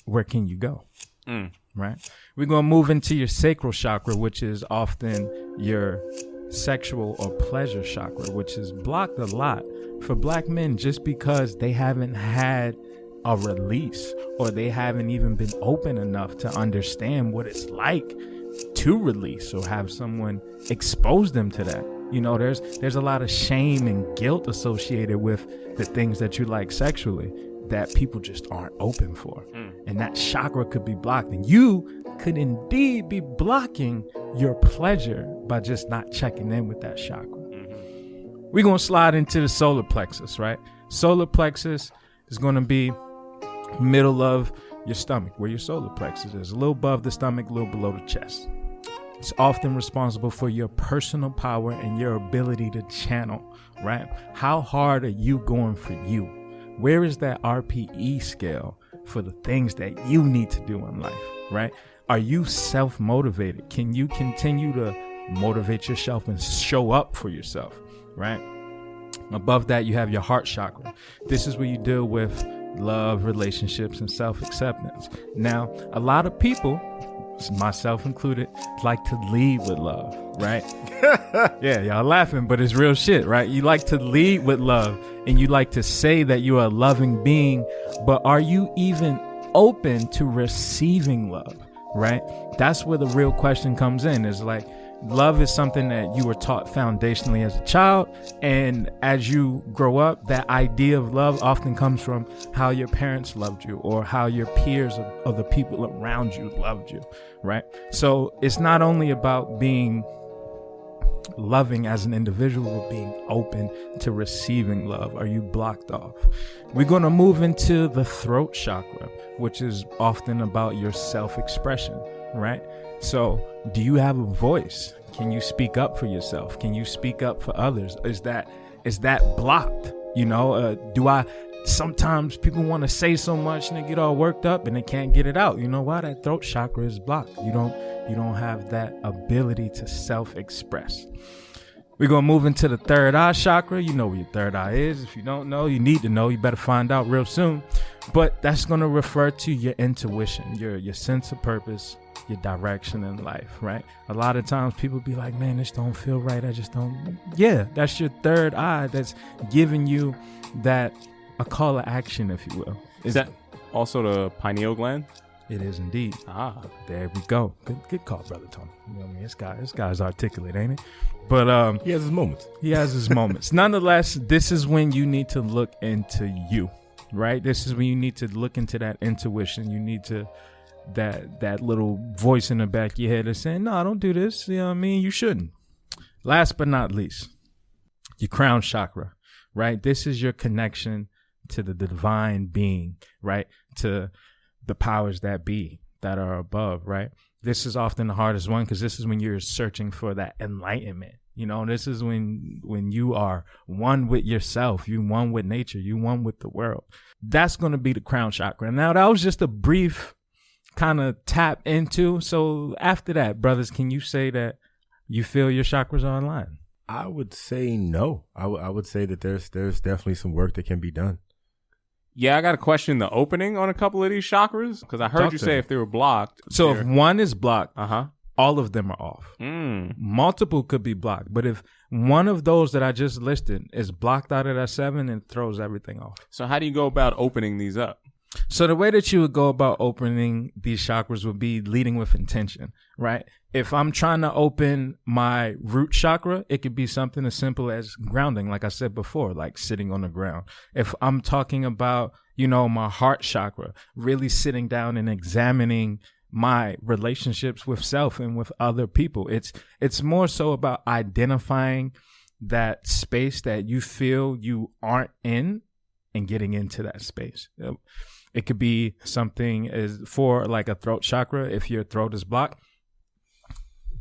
where can you go? Right? We're going to move into your sacral chakra, which is often your sexual or pleasure chakra, which is blocked a lot for Black men just because they haven't had a release, or they haven't even been open enough to understand what it's like to release or have someone expose them to that. You know, there's a lot of shame and guilt associated with the things that you like sexually that people just aren't open for. And that chakra could be blocked. And you could indeed be blocking your pleasure by just not checking in with that chakra. We're going to slide into the solar plexus, right? Solar plexus is going to be middle of your stomach, where your solar plexus is. A little above the stomach, a little below the chest. It's often responsible for your personal power and your ability to channel, right? How hard are you going for you? Where is that RPE scale for the things that you need to do in life, right? Are you self-motivated? Can you continue to motivate yourself and show up for yourself, right? Above that, you have your heart chakra. This is where you deal with love, relationships, and self-acceptance. Now, a lot of people, myself included, like to lead with love, right? Yeah, y'all laughing, but it's real shit, right? You like to lead with love, and you like to say that you are a loving being, but are you even open to receiving love, right? That's where the real question comes in, is like, love is something that you were taught foundationally as a child, and as you grow up, that idea of love often comes from how your parents loved you or how your peers or the people around you loved you, right? So it's not only about being loving as an individual, but being open to receiving love. Are you blocked off? We're going to move into the throat chakra, which is often about your self-expression, right? So, do you have a voice? Can you speak up for yourself? Can you speak up for others? Is that blocked? You know, sometimes people want to say so much and they get all worked up and they can't get it out. You know why? That throat chakra is blocked. You don't have that ability to self-express. We're going to move into the third eye chakra. You know where your third eye is. If you don't know, you need to know. You better find out real soon. But that's going to refer to your intuition, your sense of purpose, your direction in life, right? A lot of times people be like, man, this don't feel right. I just don't. Yeah, that's your third eye that's giving you a call to action, if you will. Is that also the pineal gland? It is indeed. There we go. Good call, brother Tony. You know what I mean? This guy's articulate, ain't it? But he has his moments. He has his moments. Nonetheless, this is when you need to look into you, right? This is when you need to look into that intuition. You need to that little voice in the back of your head that's saying, no, don't do this. You know what I mean? You shouldn't. Last but not least, your crown chakra, right? This is your connection to the divine being, right? To the powers that be that are above, right? This is often the hardest one because this is when you're searching for that enlightenment. You know, this is when you are one with yourself, you one with nature, you one with the world. That's going to be the crown chakra. Now, that was just a brief kind of tap into. So after that, brothers, can you say that you feel your chakras are online? I would say no. I would say that there's definitely some work that can be done. Yeah, I got to question the opening on a couple of these chakras because I heard you say if they were blocked. So if one is blocked, all of them are off. Multiple could be blocked, but if one of those that I just listed is blocked out of that 7, it throws everything off. So how do you go about opening these up? So the way that you would go about opening these chakras would be leading with intention, right? If I'm trying to open my root chakra, it could be something as simple as grounding, like I said before, like sitting on the ground. If I'm talking about, my heart chakra, really sitting down and examining my relationships with self and with other people. It's more so about identifying that space that you feel you aren't in and getting into that space. It could be something as for like a throat chakra. If your throat is blocked,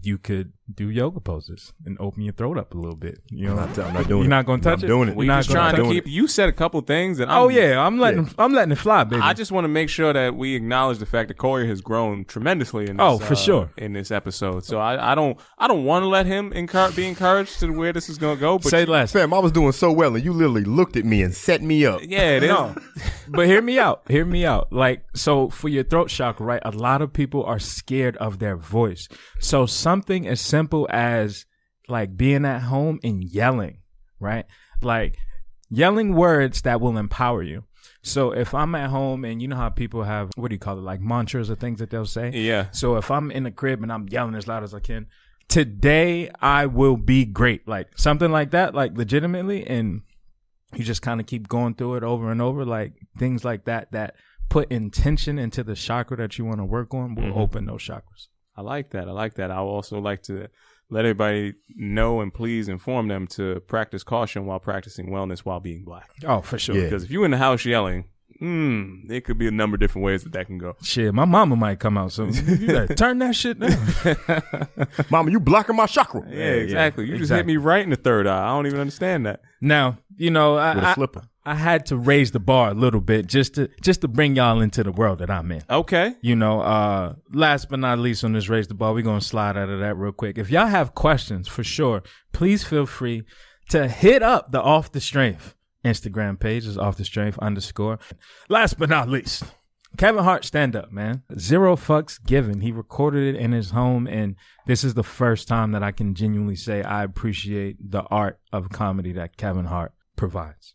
you could do yoga poses and open your throat up a little bit. I'm not doing it. You're not going to touch it? I'm doing it. We're just trying to keep. You said a couple things that I'm letting it fly, baby. I just want to make sure that we acknowledge the fact that Corey has grown tremendously in this, for sure, in this episode. So I don't want to let him be encouraged to where this is going to go. But say less, fam. I was doing so well, and you literally looked at me and set me up. Yeah, it is. No. But hear me out. Like, so for your throat chakra, right? A lot of people are scared of their voice. So something as simple as like being at home and yelling, right? Like yelling words that will empower you. So if I'm at home and you know how people have, what do you call it? Like mantras or things that they'll say. Yeah. So if I'm in the crib and I'm yelling as loud as I can, today I will be great. Like something like that, like legitimately. And you just kind of keep going through it over and over, like things like that put intention into the chakra that you want to work on will open those chakras. I like that. I would also like to let everybody know and please inform them to practice caution while practicing wellness while being black. Oh, for sure. Yeah. Because if you're in the house yelling, it could be a number of different ways that can go. Shit, my mama might come out soon. You gotta turn that shit down. Mama, you blocking my chakra. Yeah, exactly. You just hit me right in the third eye. I don't even understand that. Now, With a slipper. I had to raise the bar a little bit just to bring y'all into the world that I'm in. Okay. Last but not least on this Raise the Bar, we're going to slide out of that real quick. If y'all have questions, for sure, please feel free to hit up the Off the Strength Instagram page is _. Last but not least, Kevin Hart stand up, man. 0 fucks given. He recorded it in his home, and this is the first time that I can genuinely say I appreciate the art of comedy that Kevin Hart provides.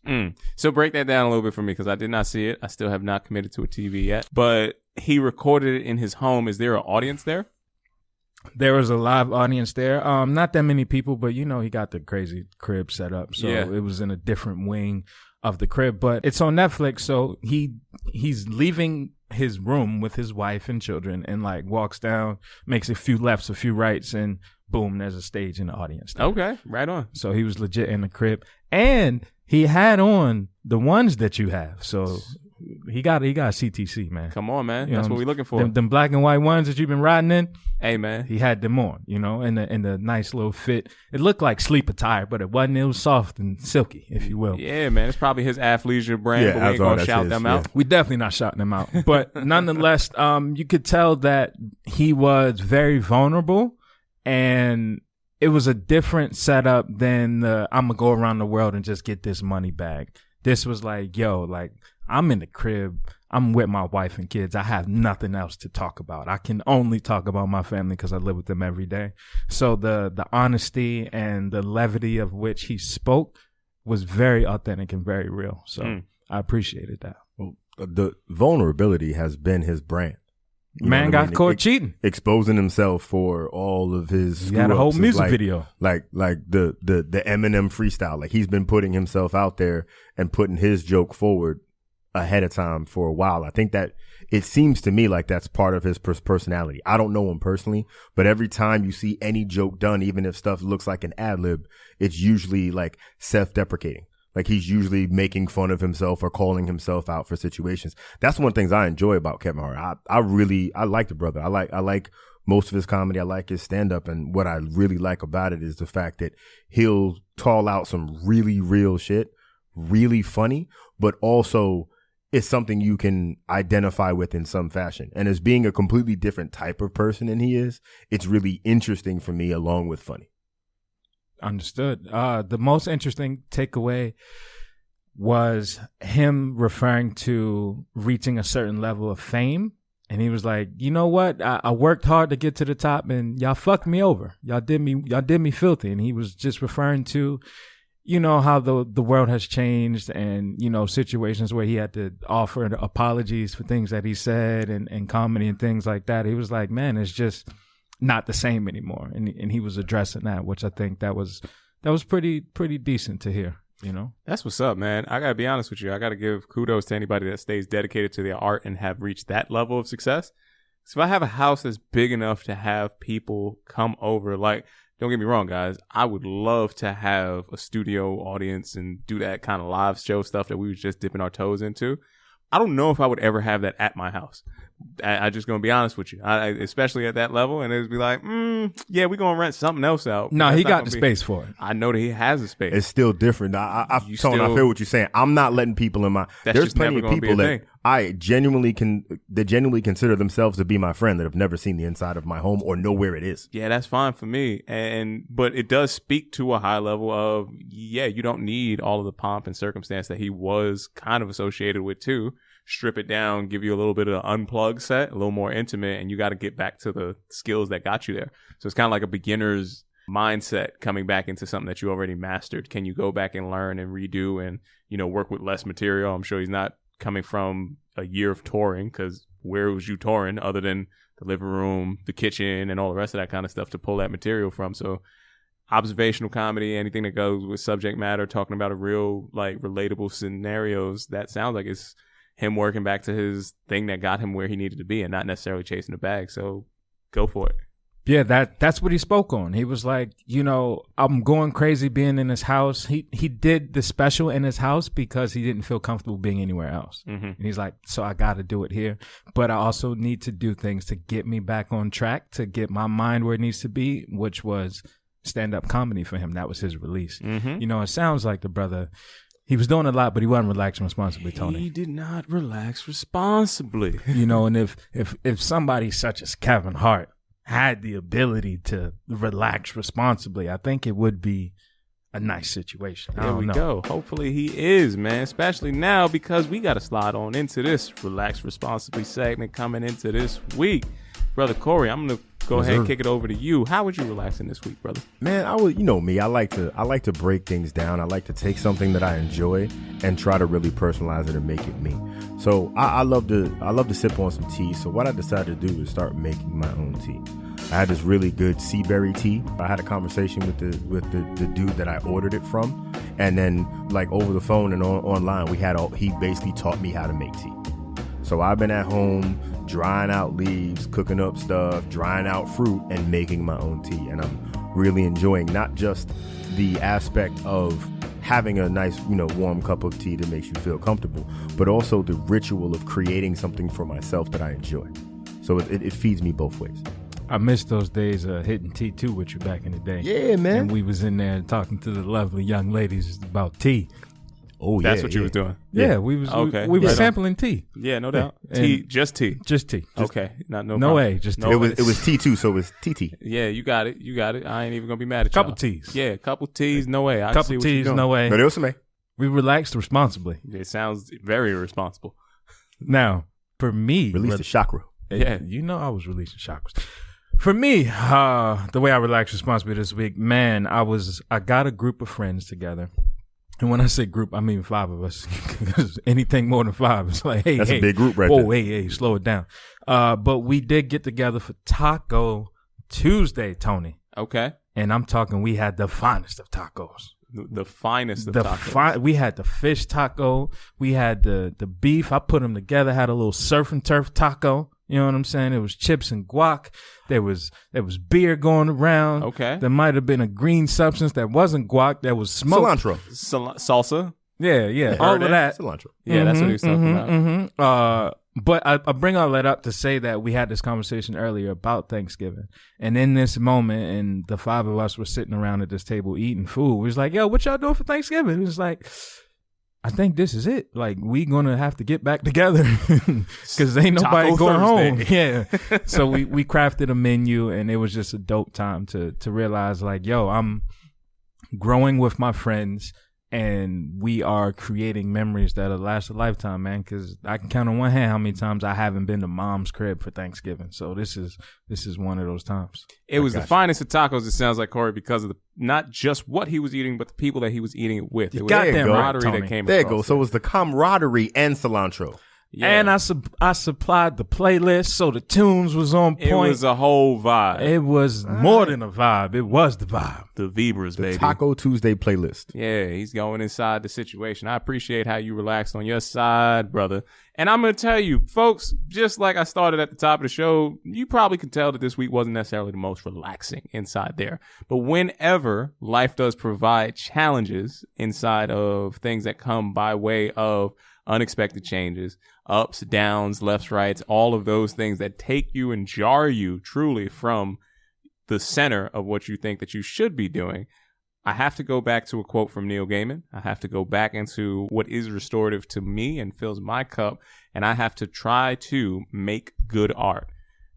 So break that down a little bit for me, because I did not see it. I still have not committed to a TV yet. But he recorded it in his home. Is there an audience there? There was a live audience there. Not that many people, but you know, he got the crazy crib set up. So it was in a different wing of the crib, but it's on Netflix. So he's leaving his room with his wife and children and like walks down, makes a few lefts, a few rights, and boom, there's a stage in the audience there. Okay, right on. So he was legit in the crib, and he had on the ones that you have. So he got CTC, man. Come on, man. You That's know, what we're looking for. Them black and white ones that you've been riding in. Hey, man. He had them on, you know, in the nice little fit. It looked like sleep attire, but it wasn't. It was soft and silky, if you will. Yeah, man. It's probably his athleisure brand, but we ain't going to shout them out. We definitely not shouting them out. But nonetheless, you could tell that he was very vulnerable, and it was a different setup than the I'm going to go around the world and just get this money bag. This was like, yo, like, I'm in the crib. I'm with my wife and kids. I have nothing else to talk about. I can only talk about my family because I live with them every day. So the honesty and the levity of which he spoke was very authentic and very real. So I appreciated that. Well, the vulnerability has been his brand. Man got caught cheating, exposing himself for all of his. He had a whole music video, like the Eminem freestyle. Like, he's been putting himself out there and putting his joke forward ahead of time for a while. I think that it seems to me like that's part of his personality. I don't know him personally, but every time you see any joke done, even if stuff looks like an ad lib, it's usually like self-deprecating. Like, he's usually making fun of himself or calling himself out for situations. That's one of the things I enjoy about Kevin Hart. I like the brother. I like most of his comedy. I like his stand up. And what I really like about it is the fact that he'll call out some really real shit, really funny, but also it's something you can identify with in some fashion. And as being a completely different type of person than he is, it's really interesting for me along with funny. Understood. The most interesting takeaway was him referring to reaching a certain level of fame. And he was like, you know what? I worked hard to get to the top, and y'all fucked me over. Y'all did me filthy. And he was just referring to, you know, how the world has changed, and, you know, situations where he had to offer apologies for things that he said and comedy and things like that. He was like, man, it's just not the same anymore. And he was addressing that, which I think that was pretty decent to hear, you know? That's what's up, man. I got to be honest with you. I got to give kudos to anybody that stays dedicated to their art and have reached that level of success. So if I have a house that's big enough to have people come over, like, don't get me wrong, guys, I would love to have a studio audience and do that kind of live show stuff that we were just dipping our toes into. I don't know if I would ever have that at my house. I just gonna be honest with you, especially at that level, and it'd be like, yeah, we're gonna rent something else out. No, he got the space for it. I know that he has a space. It's still different. I feel what you're saying. I'm not letting people in my. There's plenty of people that I genuinely consider themselves to be my friend that have never seen the inside of my home or know where it is. Yeah, that's fine for me. But it does speak to a high level of, yeah, you don't need all of the pomp and circumstance that he was kind of associated with too. Strip it down, give you a little bit of an unplugged set, a little more intimate, and you got to get back to the skills that got you there. So it's kind of like a beginner's mindset coming back into something that you already mastered. Can you go back and learn and redo and, you know, work with less material? I'm sure he's not coming from a year of touring, because where was you touring other than the living room, the kitchen, and all the rest of that kind of stuff to pull that material from? So observational comedy, anything that goes with subject matter, talking about a real, like, relatable scenarios, that sounds like it's him working back to his thing that got him where he needed to be and not necessarily chasing the bag. So go for it. Yeah, that's what he spoke on. He was like, you know, I'm going crazy being in his house. He did the special in his house because he didn't feel comfortable being anywhere else. Mm-hmm. And he's like, so I got to do it here. But I also need to do things to get me back on track, to get my mind where it needs to be, which was stand-up comedy for him. That was his release. Mm-hmm. You know, it sounds like the brother, he was doing a lot, but he wasn't relaxing responsibly, Tony. He did not relax responsibly. You know, and if somebody such as Kevin Hart had the ability to relax responsibly, I think it would be a nice situation. I There don't we know. go. Hopefully he is, man. Especially now because we got to slide on into this Relax Responsibly segment coming into this week. Brother Corey, I'm going to go ahead and kick it over to you. How was you relaxing this week, brother? Man, I was, you know me. I like to break things down. I like to take something that I enjoy and try to really personalize it and make it me. So I love to sip on some tea. So what I decided to do is start making my own tea. I had this really good sea berry tea. I had a conversation with the dude that I ordered it from, and then like over the phone and online, he basically taught me how to make tea. So I've been at home drying out leaves, cooking up stuff, drying out fruit, and making my own tea. And I'm really enjoying not just the aspect of having a nice, warm cup of tea that makes you feel comfortable, but also the ritual of creating something for myself that I enjoy. So it feeds me both ways. I missed those days hitting T2 with you back in the day. Yeah, man. And we was in there talking to the lovely young ladies about tea. Oh, That's what you was doing. Yeah, we was Okay. we was Right on. sampling tea. Yeah, no doubt. And- Tea, just tea. Just tea. Okay. No No problem. A, just No, tea. It was T2, so it was TT. Yeah, you got it. I ain't even gonna be mad at Couple y'all. teas. Yeah, couple teas. No way. I see Couple what you're teas, doing. no way. No, there was some A. We relaxed responsibly. It sounds very irresponsible. Now, for me, Release the chakra. Yeah. you know I was releasing chakras. For me, the way I relaxed responsibly this week, man, I got a group of friends together. And when I say group, I mean 5 of us. Because anything more than 5, it's like, hey, That's hey, a big group right whoa, there. hey, slow it down. But we did get together for Taco Tuesday, Tony. Okay. And I'm talking, we had the finest of tacos. The finest of tacos. We had the fish taco. We had the beef. I put them together. Had a little surf and turf taco. You know what I'm saying? It was chips and guac. There was beer going around. Okay. There might have been a green substance that wasn't guac. That was smoke. Cilantro. Salsa. Yeah. All of that. Cilantro. Yeah, that's what he was talking about. But I bring all that up to say that we had this conversation earlier about Thanksgiving. And in this moment, and the 5 of us were sitting around at this table eating food. We was like, yo, what y'all doing for Thanksgiving? It was like, I think this is it. Like, we gonna have to get back together because ain't nobody Taco going Thursday. home. Yeah. So we crafted a menu, and it was just a dope time to realize, like, yo, I'm growing with my friends, and we are creating memories that'll last a lifetime, man. Because I can count on one hand how many times I haven't been to mom's crib for Thanksgiving. So this is one of those times. It was the finest of tacos, it sounds like, Corey, because of not just what he was eating, but the people that he was eating it with. It was the goddamn right, camaraderie Tony. that came There you across go. So it was the camaraderie and cilantro. Yeah. And I supplied the playlist, so the tunes was on point. It was a whole vibe. It was more than a vibe. It was the vibe. The Vibras, baby. Taco Tuesday playlist. Yeah, he's going inside the situation. I appreciate how you relaxed on your side, brother. And I'm going to tell you, folks, just like I started at the top of the show, you probably can tell that this week wasn't necessarily the most relaxing inside there. But whenever life does provide challenges inside of things that come by way of unexpected changes, ups, downs, lefts, rights, all of those things that take you and jar you truly from the center of what you think that you should be doing, I have to go back to a quote from Neil Gaiman. I have to go back into what is restorative to me and fills my cup, and I have to try to make good art.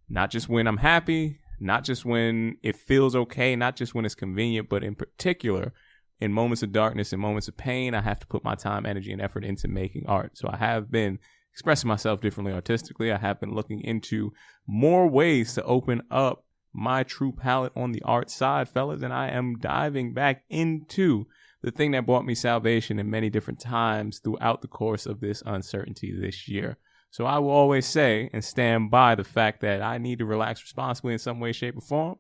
Not just when I'm happy, not just when it feels okay, not just when it's convenient, but in particular, in moments of darkness and moments of pain, I have to put my time, energy, and effort into making art. So I have been expressing myself differently artistically. I have been looking into more ways to open up my true palette on the art side, fellas, and I am diving back into the thing that brought me salvation in many different times throughout the course of this uncertainty this year. So I will always say and stand by the fact that I need to relax responsibly in some way, shape, or form.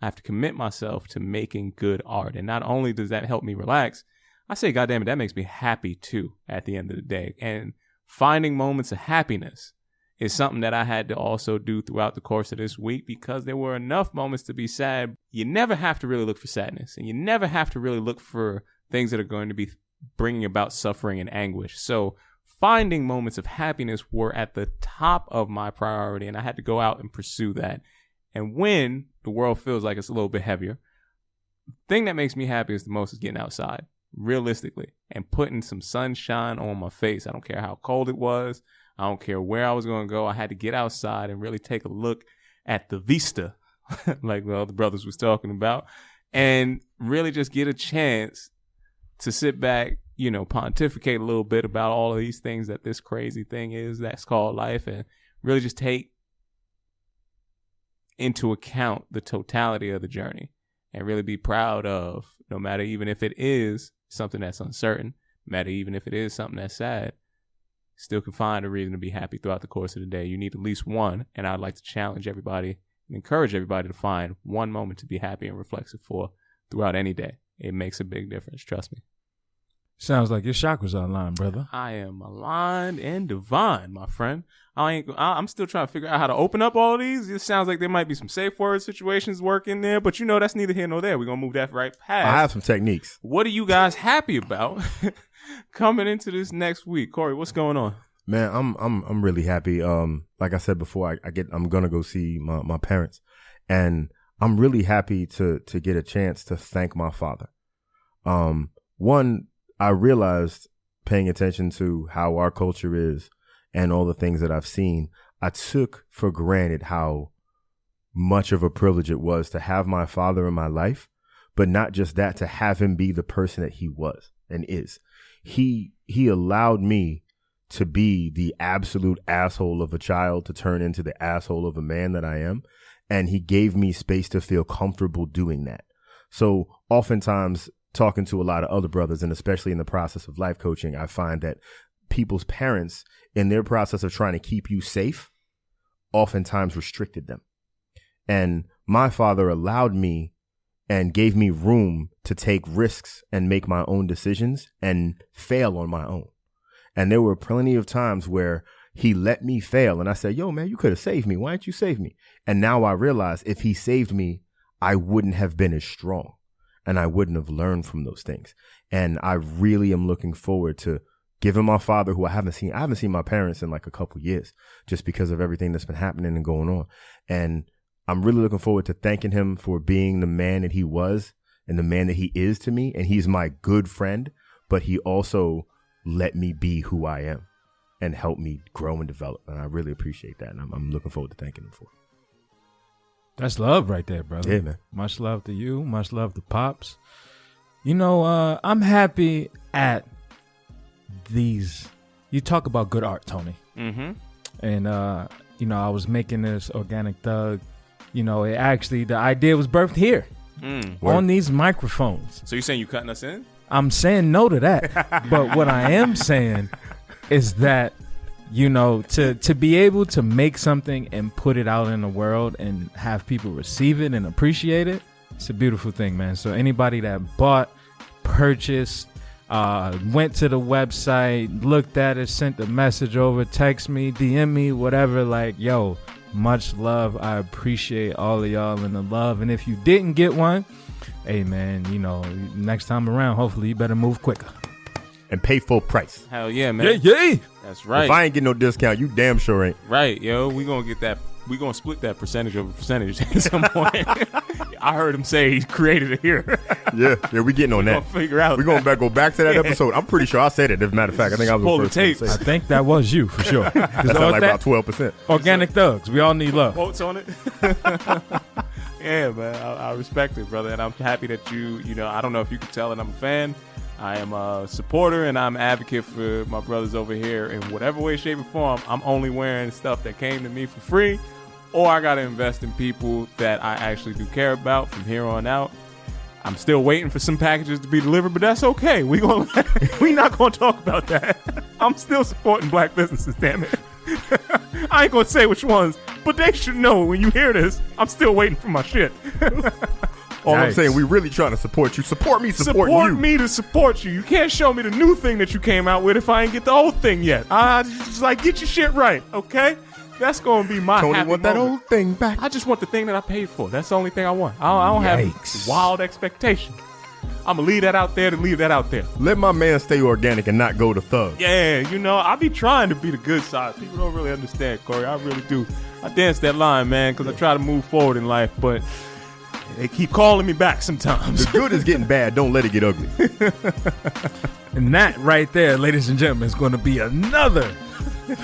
I have to commit myself to making good art. And not only does that help me relax, I say, goddamn it, that makes me happy too at the end of the day. And finding moments of happiness is something that I had to also do throughout the course of this week, because there were enough moments to be sad. You never have to really look for sadness, and you never have to really look for things that are going to be bringing about suffering and anguish. So finding moments of happiness were at the top of my priority, and I had to go out and pursue that. And when the world feels like it's a little bit heavier, the thing that makes me happiest the most is getting outside, realistically, and putting some sunshine on my face. I don't care how cold it was. I don't care where I was going to go. I had to get outside and really take a look at the vista, like the other brothers was talking about, and really just get a chance to sit back, pontificate a little bit about all of these things that this crazy thing is that's called life, and really just take into account the totality of the journey and really be proud of, no matter even if it is something that's uncertain, no matter even if it is something that's sad, still can find a reason to be happy throughout the course of the day. You need at least one, and I'd like to challenge everybody and encourage everybody to find one moment to be happy and reflexive for throughout any day. It makes a big difference, trust me. Sounds like your chakras are aligned, brother. I am aligned and divine, my friend. I'm still trying to figure out how to open up all of these. It sounds like there might be some safe word situations working there, but that's neither here nor there. We're going to move that right past. I have some techniques. What are you guys happy about coming into this next week? Corey, what's going on? Man, I'm really happy. Like I said before, I'm gonna go see my parents, and I'm really happy to get a chance to thank my father. One, I realized, paying attention to how our culture is and all the things that I've seen, I took for granted how much of a privilege it was to have my father in my life, but not just that, to have him be the person that he was and is. He allowed me to be the absolute asshole of a child to turn into the asshole of a man that I am. And he gave me space to feel comfortable doing that. So oftentimes, talking to a lot of other brothers, and especially in the process of life coaching, I find that people's parents, in their process of trying to keep you safe, oftentimes restricted them. And my father allowed me and gave me room to take risks and make my own decisions and fail on my own. And there were plenty of times where he let me fail. And I said, yo, man, you could have saved me. Why didn't you save me? And now I realize if he saved me, I wouldn't have been as strong and I wouldn't have learned from those things. And I really am looking forward to giving my father, who I haven't seen my parents in like a couple years just because of everything that's been happening and going on. And I'm really looking forward to thanking him for being the man that he was and the man that he is to me. And he's my good friend, but he also let me be who I am and help me grow and develop. And I really appreciate that. And I'm looking forward to thanking him for it. That's love right there, brother. Yeah, man. Much love to you. Much love to Pops. I'm happy at these. You talk about good art, Tony. Mm-hmm. And, I was making this Organic Thug. The idea was birthed here on these microphones. So you're saying you cutting us in? I'm saying no to that. But what I am saying is that, to be able to make something and put it out in the world and have people receive it and appreciate it, it's a beautiful thing, man. So anybody that bought, purchased, went to the website, looked at it, sent a message over, text me, DM me, whatever, yo, much love. I appreciate all of y'all and the love. And if you didn't get one, hey, man, next time around, hopefully you better move quicker. And pay full price. Hell yeah, man. Yeah. That's right. If I ain't getting no discount, you damn sure ain't. Right, yo. We gonna get that. We gonna split that percentage over percentage at some point. I heard him say he created it here. Yeah, we getting on that. Figure out. We're gonna go back to that episode. I'm pretty sure I said it. As a matter of fact, I think I was the first one to say I it. think that was you for sure. That sounds like about 12%. Organic Thugs. We all need love. Quotes on it. Yeah, man. I respect it, brother, and I'm happy that you. I don't know if you could tell that I'm a fan. I am a supporter and I'm an advocate for my brothers over here in whatever way, shape, or form. I'm only wearing stuff that came to me for free, or I got to invest in people that I actually do care about from here on out. I'm still waiting for some packages to be delivered, but that's okay. We not going to talk about that. I'm still supporting black businesses, damn it. I ain't going to say which ones, but they should know when you hear this, I'm still waiting for my shit. All I'm saying, we really trying to support you. Support me, support you. Support me to support you. You can't show me the new thing that you came out with if I ain't get the old thing yet. Just get your shit right, okay? That's going to be my Tony happy want that moment. old thing back. I just want the thing that I paid for. That's the only thing I want. I don't have wild expectations. I'm going to leave that out there to leave that out there. Let my man stay organic and not go to thug. Yeah, I be trying to be the good side. People don't really understand, Corey. I really do. I dance that line, man, because I try to move forward in life, but they keep calling me back sometimes. The good is getting bad. Don't let it get ugly. And that right there, ladies and gentlemen, is going to be another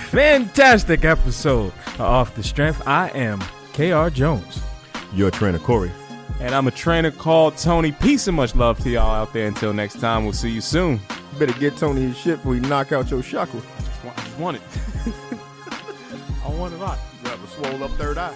fantastic episode of Off the Strength. I am KR Jones. Your trainer, Corey. And I'm a trainer called Tony. Peace and much love to y'all out there. Until next time, we'll see you soon. Better get Tony his shit before he knock out your chakra. I just want it. I want it a lot. You have a swole up third eye.